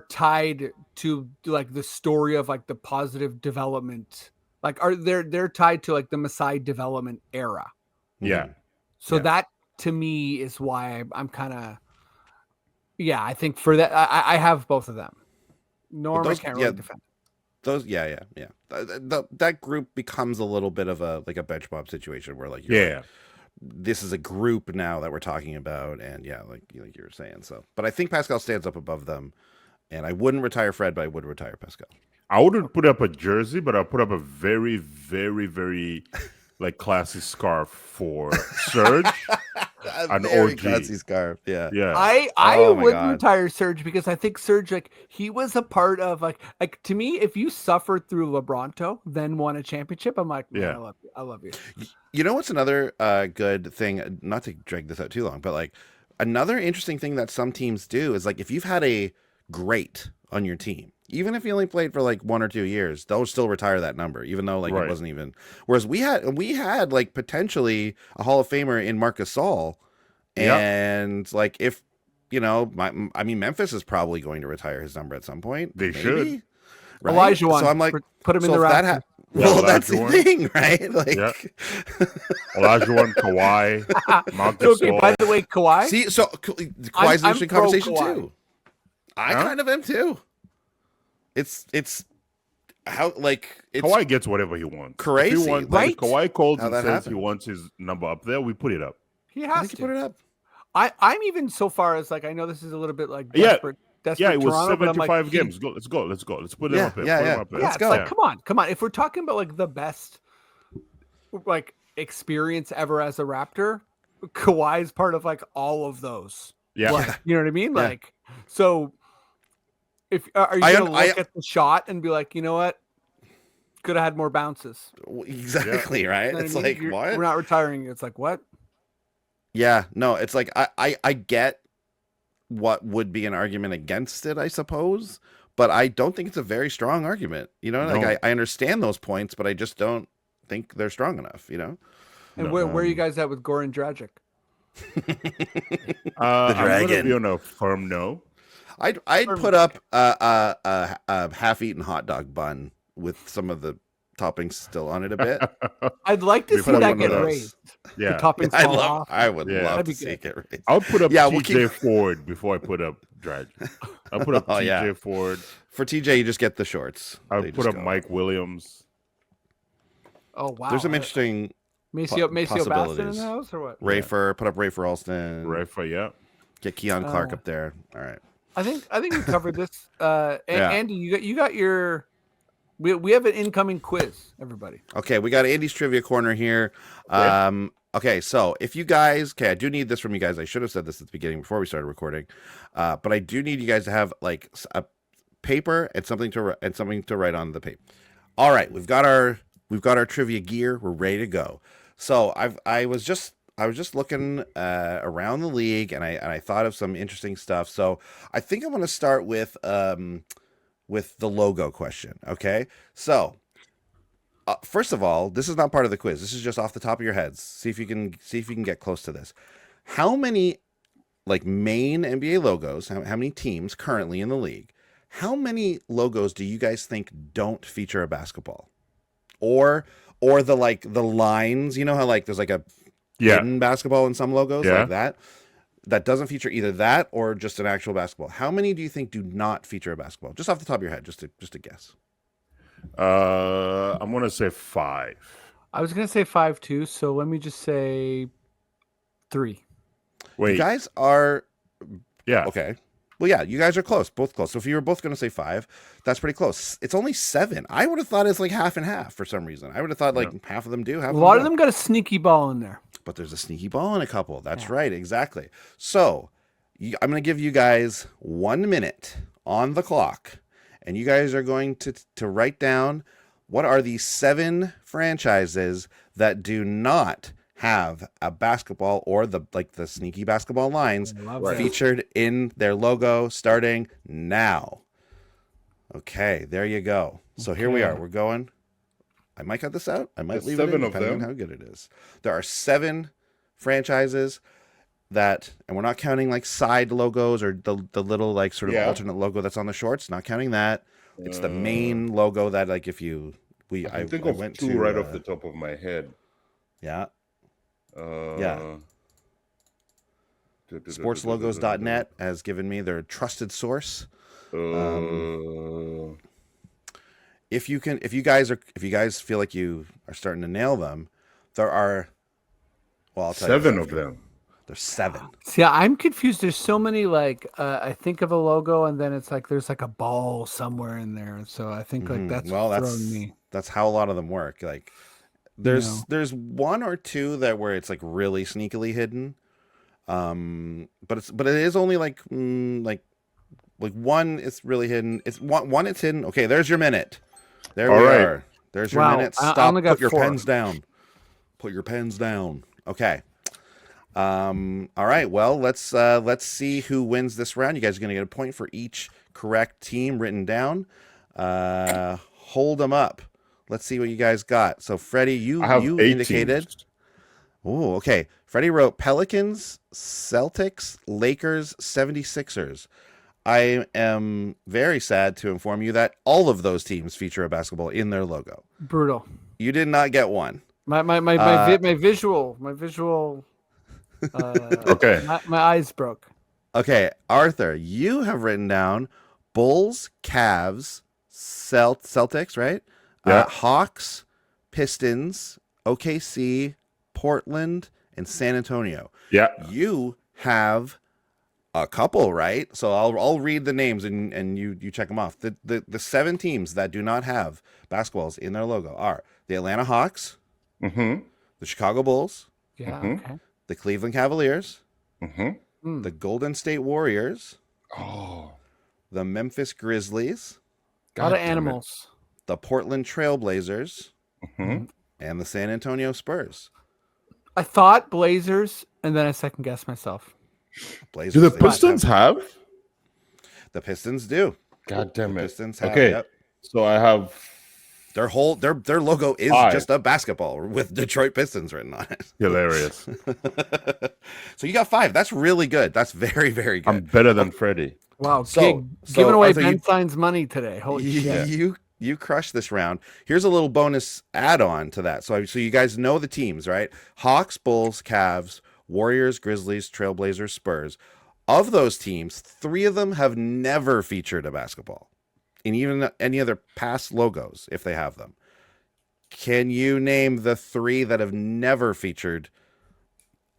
tied to like the story of like the positive development. Like they're tied to like the Masai development era. Yeah. So Yeah. that to me is why I'm kind of, I think for that, I have both of them. Norm, I can't really defend. Those, yeah. That group becomes a little bit of a like a bench mob situation where like this is a group now that we're talking about, and like you were saying. So, but I think Pascal stands up above them, and I wouldn't retire Fred, but I would retire Pascal. I wouldn't put up a jersey, but I'll put up a very, very, very like classy scarf for Serge. An very OG. classy scarf. Yeah. I Oh my would God. retire Serge because I think Serge, like he was a part of like to me, if you suffered through LeBronto, then won a championship, I'm like, man, Yeah. I love you. You know what's another good thing? Not to drag this out too long, but like another interesting thing that some teams do is like if you've had a great on your team, even if you only played for like 1 or 2 years, they'll still retire that number, even though like it Right. wasn't even. Whereas we had like potentially a Hall of Famer in Marc Gasol, Yep. and like if you know, I mean Memphis is probably going to retire his number at some point. They maybe? should. Right? Elijah won. So I'm like, Put him in so the if that Raptors. Well, that's the Olajuwon. thing, right? Like, Yeah. Olajuwon, Kawhi, Marcus Okay, by the way, Kawhi. see, so Kawhi's an I'm interesting pro conversation Kawhi. too. I Huh? kind of am too. It's how like it's Kawhi gets whatever he wants. crazy, If, he wants, right? if Kawhi calls How and that says he happened. wants his number up there, we put it up. He I has think you put to. it up. I'm even so far as like I know this is a little bit like Yeah. desperate. Yeah, it was Toronto, but I'm like, 75 games. Let's go. Let's put it Yeah, up there. yeah, Put him yeah. up there. Yeah, Let's it's go. like come on. If we're talking about like the best like experience ever as a Raptor, Kawhi is part of like all of those. Yeah. Like, you know what I mean? Yeah. Like, so if are you I gonna un- I- look at the shot and be like, you know what? Could have had more bounces. Exactly, right? You know It's what I mean? like You're- what? We're not retiring. It's like what? Yeah, no, it's like I get what would be an argument against it, I suppose, but I don't think it's a very strong argument. You know, like No. I understand those points, but I just don't think they're strong enough. You know, And No. where are you guys at with Goran Dragic? I'm gonna dragon. be on a firm no. I'd put up a half-eaten hot dog bun with some of the toppings still on it a bit. I'd like to We see put up that one of get those. raised. The Yeah. toppings I fall love. off. I would Yeah. love That'd to be see good. it get raised. I'll put up Yeah, we'll TJ keep- Ford before I put up Drag. I'll put up Oh, TJ yeah. Ford. For TJ, you just get the shorts. I'll They put just up go. Mike Williams. Oh wow. There's some interesting Maceo Baston in possibilities. the house or what? Rafer. Put up Rafer Alston. Right for yeah. Get Keon Clark Oh. up there. All right. I think we covered this. Yeah. Andy, you got your. We have an incoming quiz, everybody. Okay, we got Andy's trivia corner here. Okay, so if you guys, I do need this from you guys. I should have said this at the beginning before we started recording, but I do need you guys to have like a paper and something to write on the paper. All right, we've got our trivia gear. We're ready to go. So I was just looking around the league, and I thought of some interesting stuff. So I think I'm going to start with the logo question. Okay, so first of all, this is not part of the quiz. This is just off the top of your heads. See if you can get close to this. How many like main NBA logos? How many teams currently in the league? How many logos do you guys think don't feature a basketball, or the lines? You know how like there's like a hidden basketball in some logos like that doesn't feature either that or just an actual basketball. How many do you think do not feature a basketball? Just off the top of your head, just to guess. I'm gonna say 5. I was gonna say 5 too. So let me just say 3. Wait, You guys are yeah. okay. Well, yeah, you guys are close, both close. So if you were both going to say 5, that's pretty close. It's only 7. I would have thought it's like half and half for some reason. I would have thought like half of them do, half A of them lot of don't. them got a sneaky ball in there. But there's a sneaky ball in a couple. That's right, exactly. So I'm going to give you guys 1 minute on the clock, and you guys are going to write down what are the 7 franchises that do not have a basketball or the sneaky basketball lines love that. featured in their logo starting now. Okay, there you go. So here we are. We're going. I might cut this out. I might There's leave it in, 7 of depending on them. how good it is. There are 7 franchises that, and we're not counting like side logos or the little like sort of alternate logo that's on the shorts. Not counting that. It's the main logo that like if you I think I of went 2 to right off the top of my head. yeah. Yeah. Sportslogos.net has given me their trusted source. If you guys feel like you are starting to nail them, there are I'll tell 7 you of them. There's 7. See, I'm confused. There's so many like I think of a logo and then it's like there's like a ball somewhere in there. So I think like that's throwing me. That's how a lot of them work. Like there's 1 or 2 where it's like really sneakily hidden. But it is only like 1 is really hidden. It's one it's hidden. Okay, there's your minute. There All we right. are. There's your Wow, minute. I Stop. only got Put your 4. pens down. Put your pens down. Okay. All right. Well, let's see who wins this round. You guys are going to get a point for each correct team written down. Hold them up. Let's see what you guys got. So, Freddie, you I have 8 indicated. teams. Oh, okay. Freddie wrote Pelicans, Celtics, Lakers, 76ers. I am very sad to inform you that all of those teams feature a basketball in their logo. Brutal. You did not get one. My visual Okay. my eyes broke. Okay, Arthur, you have written down Bulls, Cavs, Celtics, right? Yeah. Hawks, Pistons, OKC, Portland, and San Antonio. Yeah. You have a couple, right? So I'll read the names and you check them off. The 7 teams that do not have basketballs in their logo are the Atlanta Hawks, Mm-hmm. the Chicago Bulls, Yeah. Okay. the Cleveland Cavaliers, Mm-hmm. the Golden State Warriors, Oh. the Memphis Grizzlies, A lot of animals. the Portland Trailblazers, Mm-hmm. and the San Antonio Spurs. I thought Blazers, and then I second guessed myself. Blazers. Do the they just Pistons have? The Pistons do. God damn it. Pistons have. Okay. Yep. So I have Their logo is 5. just a basketball with Detroit Pistons written on it. hilarious. So you got 5. That's really good. That's very, very good. I'm better than Freddie. Wow. So Giving away Arthur, Ben Stein's money today. Holy shit. You crushed this round. Here's a little bonus add-on to that. So you guys know the teams, right? Hawks, Bulls, Cavs, Warriors, Grizzlies, Trailblazers, Spurs. Of those teams, 3 of them have never featured a basketball in even any other past logos, if they have them. Can you name the 3 that have never featured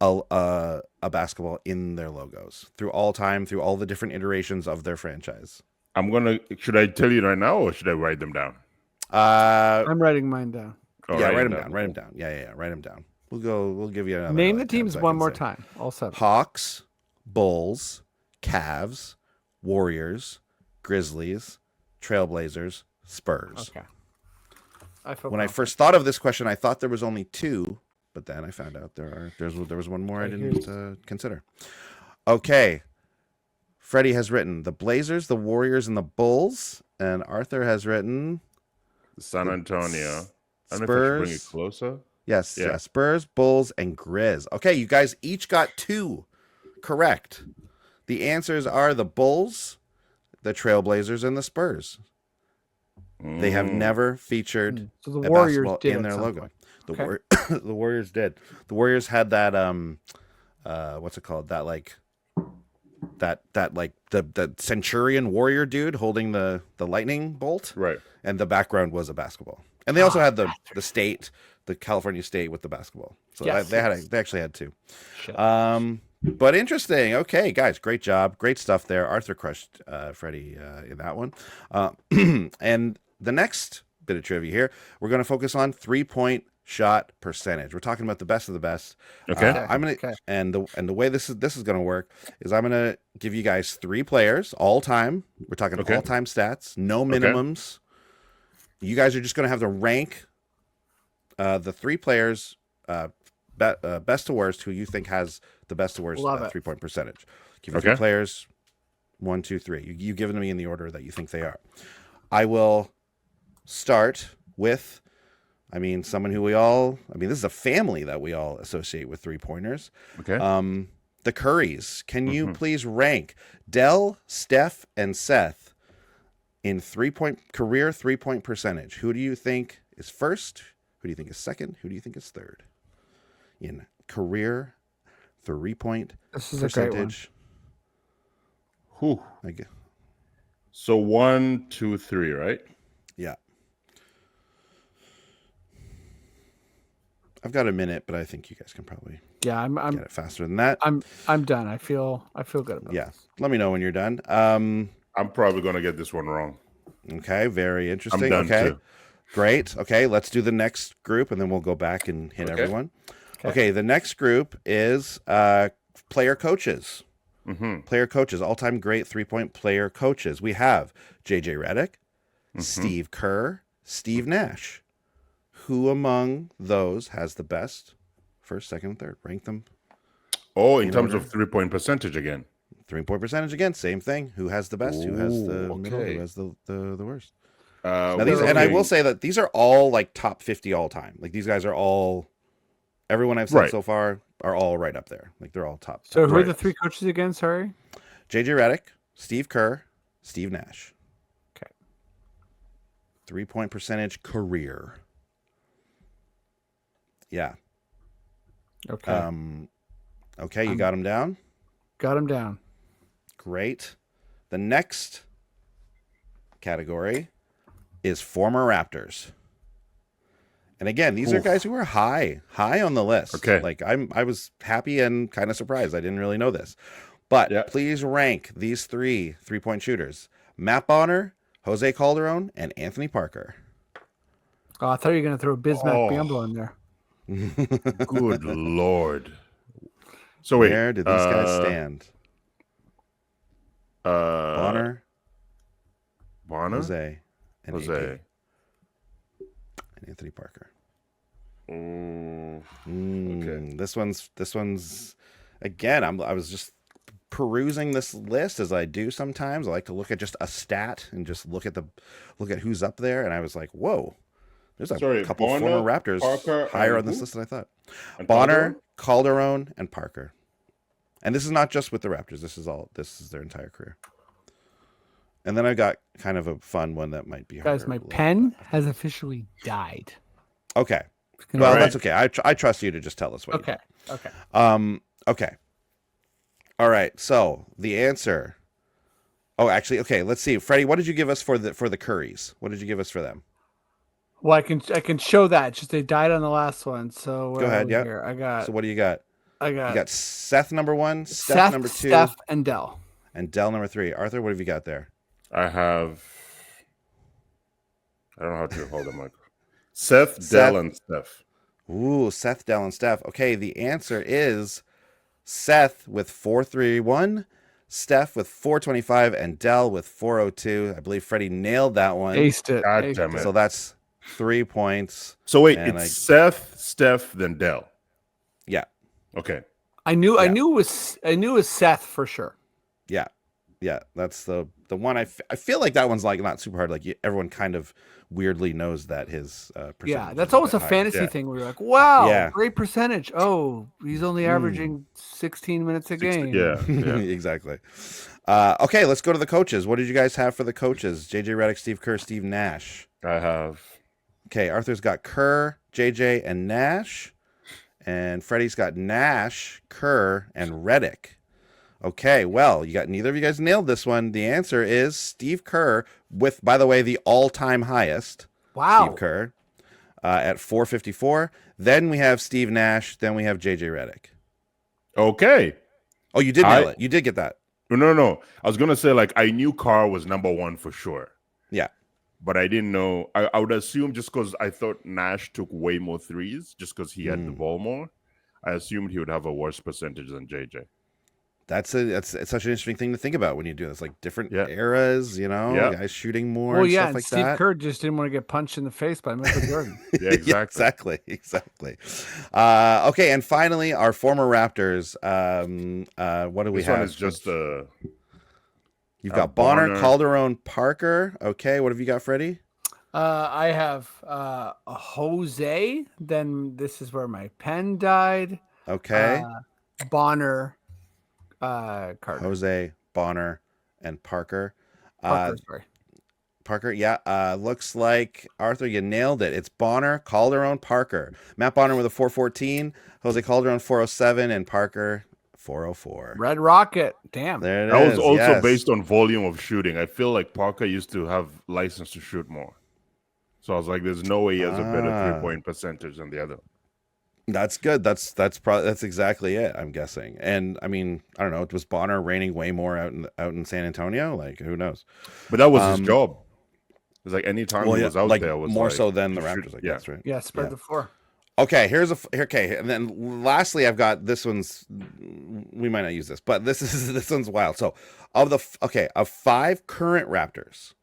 a basketball in their logos through all time, through all the different iterations of their franchise? Should I tell you right now or should I write them down? I'm writing mine down. Oh, Yeah, write them down. Write them down. Yeah. Write them down. We'll give you another. Name the 10 teams one more seconds there. time. All 7. Hawks, Bulls, Cavs, Warriors, Grizzlies, Trailblazers, Spurs. Okay. I feel When I first thought of this question, I thought there was only 2, but then I found out there was one more I didn't consider. Okay. Freddie has written the Blazers, the Warriors, and the Bulls, and Arthur has written San Antonio. I don't know if I should bring it Spurs. closer. Yes, Yeah. Spurs, Bulls, and Grizz. Okay, you guys each got 2 correct. The answers are the Bulls, the Trailblazers, and the Spurs. They have never featured So the a Warriors basketball did in at their some logo. point. The Okay. the Warriors did. The Warriors had that what's it called? That like the Centurion warrior dude holding the lightning bolt. Right. And the background was a basketball. And they also had the state, the California state with the basketball. So Yes, they actually had 2. But interesting. Okay, guys, great job. Great stuff there. Arthur crushed Freddie in that one. And the next bit of trivia here, we're going to focus on 3-point shot percentage. We're talking about the best of the best. Okay. I'm gonna and the way this is going to work is I'm going to give you guys 3 players all time. We're talking all time stats, no minimums. You guys are just going to have to rank the 3 players best to worst who you think has the best to worst 3-point percentage. Give you 3 players 1, 2, 3. You give them to me in the order that you think they are. I will start with someone who this is a family that we all associate with 3-pointers. Okay. The Currys. Can you please rank Dell, Steph, and Seth in career 3-point percentage? Who do you think is first? Who do you think is second? Who do you think is third? In career 3-point percentage. Whew. So 1, 2, 3, right? Yeah. I've got a minute, but I think you guys can probably Yeah, get it faster than that. I'm done. I feel good about this. Let me know when you're done. I'm probably going to get this one wrong. Okay, very interesting. I'm done too. Great. Okay, let's do the next group, and then we'll go back and hit everyone. Okay, the next group is player coaches. Player coaches, all-time great 3-point player coaches. We have J.J. Redick, Steve Kerr, Steve Nash. Who among those has the best first, second, and third? Rank them. Oh, in terms of 3-point percentage again. 3-point percentage again, same thing. Who has the best? Who has the middle? Who has the worst? Now and I will say that these are all like top 50 all time. Like these guys are all, everyone I've said so far are all right up there. Like they're all top. So who are the 3 coaches again? Sorry. J.J. Redick, Steve Kerr, Steve Nash. Okay. 3-point percentage career. Yeah. Okay. Okay, you got him down? Got him down. Great. The next category is former Raptors. And again, these are guys who are high on the list. Okay. Like I was happy and kind of surprised. I didn't really know this. But please rank these 3-point shooters. Matt Bonner, Jose Calderon, and Anthony Parker. Oh, I thought you were going to throw Bismack Biyombo in there. Good Lord. So wait. Where do these guys stand? Bonner, Jose, and AP, and Anthony Parker. Okay. This one's again. I was just perusing this list as I do sometimes. I like to look at just a stat and just look at who's up there, and I was like, whoa. There's a couple Bonner, former Raptors Parker, higher on this list than I thought. Bonner, Calderon, and Parker. And this is not just with the Raptors. This is their entire career. And then I got kind of a fun one that might be harder. Guys, my pen has officially died. Okay. Well, that's okay. I trust you to just tell us what. Okay. Okay. Okay. All right. So the answer. Oh, actually, okay. Let's see, Freddie. What did you give us for the Currys? What did you give us for them? Well, I can show that. Just they died on the last one. So go ahead. Yeah. I got. So what do you got? You got Seth number 1, Seth number 2, Steph, and Dell. And Dell number 3. Arthur, what have you got there? I don't know how to hold the mic. Seth, Dell, and Steph. Ooh, Seth, Dell, and Steph. Okay, the answer is Seth with 431, Steph with 425, and Dell with 402. I believe Freddie nailed that one. Aced it. God damn it. So that's 3 points. So wait, it's Seth, Steph, then Dell. Yeah. Okay. I knew it was Seth for sure. Yeah. Yeah, that's the one. I feel like that one's like not super hard. Like everyone kind of weirdly knows that his percentage. Yeah, that's almost a fantasy thing where you're like, wow, great percentage. Oh, he's only averaging 16 minutes a game. Yeah. Exactly. Okay, let's go to the coaches. What did you guys have for the coaches? JJ Redick, Steve Kerr, Steve Nash. I have. Okay, Arthur's got Kerr, JJ, and Nash. And Freddie's got Nash, Kerr, and Redick. Okay, well, neither of you guys nailed this one. The answer is Steve Kerr with, by the way, the all-time highest. Wow. Steve Kerr at 454. Then we have Steve Nash. Then we have JJ Redick. Okay. Oh, you did nail it. You did get that. No. I was going to say, I knew Carr was number 1 for sure. Yeah. But I didn't know. I would assume just because I thought Nash took way more threes, just because he had the ball more, I assumed he would have a worse percentage than JJ. It's such an interesting thing to think about when you do this, like different eras, guys shooting more and stuff like Steve that. Kerr just didn't want to get punched in the face by Michael Jordan. Yeah, exactly. Exactly. Okay, and finally, our former Raptors. What do we have? This one is just You've got Bonner, Calderon, Parker. Okay, what have you got, Freddie? I have a Jose. Then this is where my pen died. Okay. Bonner, Carter. Jose, Bonner, and Parker. Parker, yeah. Looks like, Arthur, you nailed it. It's Bonner, Calderon, Parker. Matt Bonner with a 414, Jose Calderon 407, and Parker 404. Red Rocket. Damn. There it that is. was also based on volume of shooting. I feel like Parker used to have license to shoot more. So I was like, there's no way he has a better 3-point percentage than the other. That's good. That's exactly it, I'm guessing. And I mean, I don't know, was Bonner raining way more out in San Antonio? Like, who knows? But that was his job. It was like any time he was out there was more so than the Raptors, I guess, right? Yeah, spread the floor. Okay, and then lastly, I've got this one's. We might not use this, but this one's wild. So, of 5 current Raptors,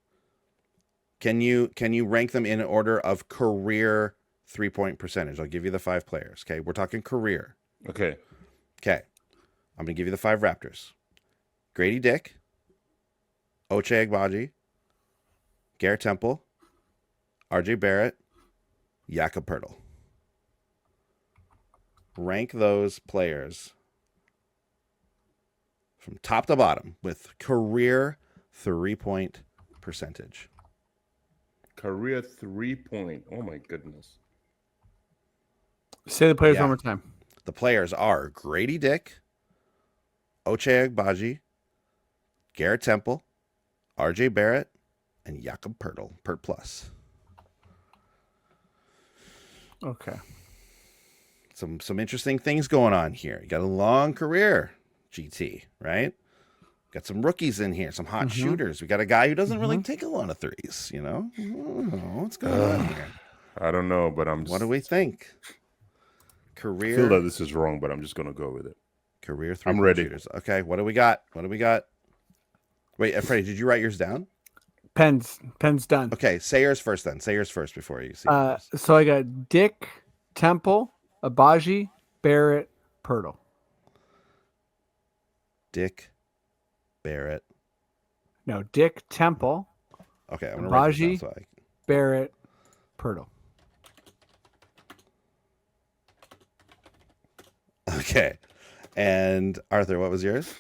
can you rank them in order of career 3-point percentage? I'll give you the 5 players. Okay, we're talking career. Okay, I'm gonna give you the 5 Raptors: Grady Dick, Ochai Agbaji, Garrett Temple, RJ Barrett, Jakob Poeltl. Rank those players from top to bottom with career 3-point percentage. Career 3-point. Oh my goodness. Say the players Yeah. one more time. The players are Grady Dick, Ochai Agbaji, Garrett Temple, RJ Barrett, and Jakob Pertl. Pert plus. Okay. Some interesting things going on here. You got a long career, GT, right? Got some rookies in here, some hot shooters. We got a guy who doesn't really take a lot of threes, you know? What's going on here? I don't know, but I'm. What do we think? I feel that Career this is wrong, but I'm just gonna go with it. 3-point I'm ready. shooters. Okay, what do we got? Wait, Freddie, did you write yours down? Pen's done. Okay, say yours first then. Say yours first before you see yours. So I got Dick, Temple, Agbaji, Barrett, Pirtle. Dick, Barrett. No, Dick, Temple, Okay, I'm gonna write this down Agbaji. so I... Barrett, Pirtle. Okay. And Arthur, what was yours?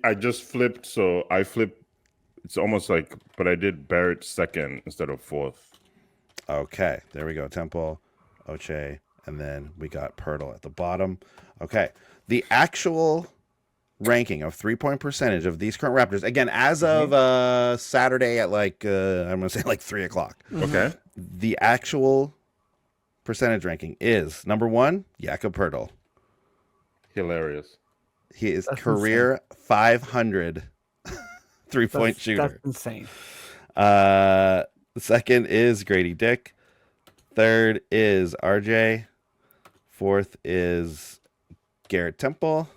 I just flipped, so I flipped. It's almost like, but I did Barrett second instead of fourth. Okay, there we go. Temple, Ochai, and then we got Pirtle at the bottom. Okay, the actual ranking of 3-point percentage of these current Raptors, again, as of Saturday at like, I'm going to say like 3 o'clock. Okay. The actual percentage ranking is number 1, Jakob Pirtle. Hilarious. He is That's career 500 3-point shooter. That's insane. The second is Grady Dick. Third is RJ. Fourth is Garrett Temple.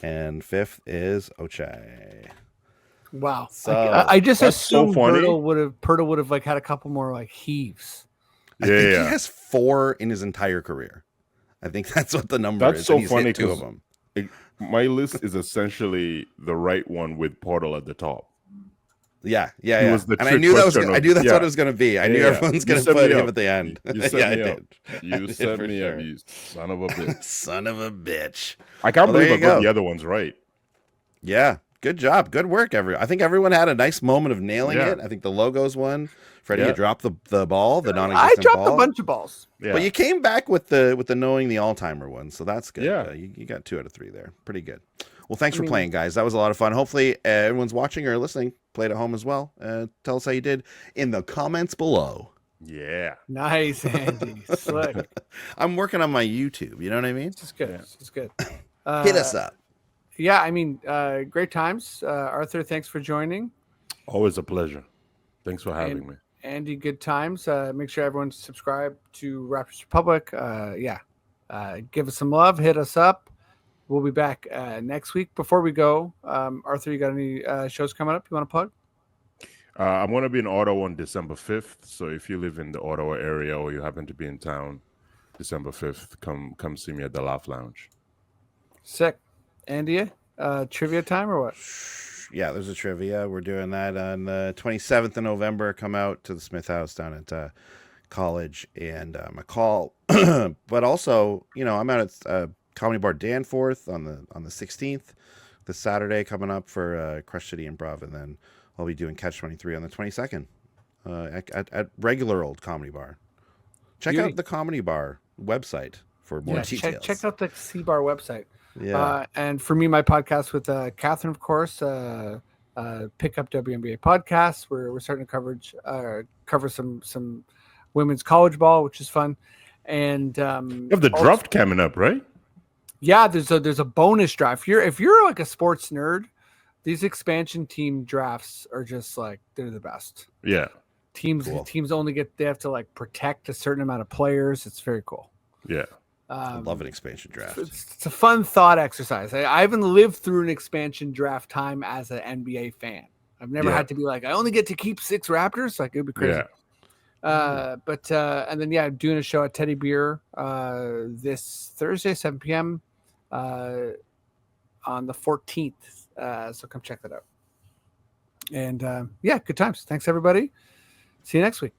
And fifth is Ochai. Wow. So, I just that's so assumed funny. Pirtle would have like had a couple more like heaves. I think Yeah. he has 4 in his entire career. I think that's what the number That's is. so and he's hit funny 2 of 'cause them. My list is essentially the right one with Portal at the top. Yeah. He was the And I trick knew question I of- knew that's yeah. what it was going to be. I knew Yeah. everyone's You going to set put me him up. at the end. You set yeah, me I up. did. I You did set for me sure. up, you son of a bitch. Son of a bitch. I can't Well, there believe I you got go. the other ones right. Yeah, good job. Good work, I think everyone had a nice moment of nailing Yeah. it. I think the logos won. Freddie, you Yeah. dropped the ball, the I non-existent dropped ball. a bunch of balls. Yeah. But you came back with the knowing the all-timer one, so that's good. Yeah. You got 2 out of 3 there. Pretty good. Well, thanks for playing, guys. That was a lot of fun. Hopefully, everyone's watching or listening played at home as well. Tell us how you did in the comments below. Yeah. Nice, Andy. Slick. I'm working on my YouTube. You know what I mean? This is good. This is good. Hit us up. Yeah, I mean, great times. Arthur, thanks for joining. Always a pleasure. Thanks for having me. Andy, good times. Make sure everyone's subscribed to Raptors Republic. Give us some love. Hit us up. We'll be back next week. Before we go, Arthur, you got any shows coming up you want to plug? I'm going to be in Ottawa on December 5th. So if you live in the Ottawa area or you happen to be in town, December 5th, come see me at the Laugh Lounge. Sick. Andy, trivia time or what? Yeah, there's a trivia. We're doing that on the 27th of November. Come out to the Smith House down at College and McCall. But also, I'm out at Comedy Bar Danforth on the 16th, this Saturday coming up for Crush City Improv, and then I'll be doing Catch 23 on the 22nd at regular old Comedy Bar. Check out the Comedy Bar website for more details. Check out the C-Bar website. Yeah. And for me, my podcast with Catherine, of course, Pick Up WNBA podcast, where we're starting to cover some women's college ball, which is fun. And You have the draft coming up, right? yeah, there's a bonus draft. If you're like a sports nerd, these expansion team drafts are just like they're the best. Yeah. Teams they have to like protect a certain amount of players. It's very cool. Yeah. I love an expansion draft. It's a fun thought exercise. I haven't lived through an expansion draft time as an NBA fan. I've never had to be like, I only get to keep 6 Raptors. Like, it'd be crazy. Yeah. And then, I'm doing a show at Teddy Beer this Thursday, 7 p.m. On the 14th. So come check that out. And, good times. Thanks, everybody. See you next week.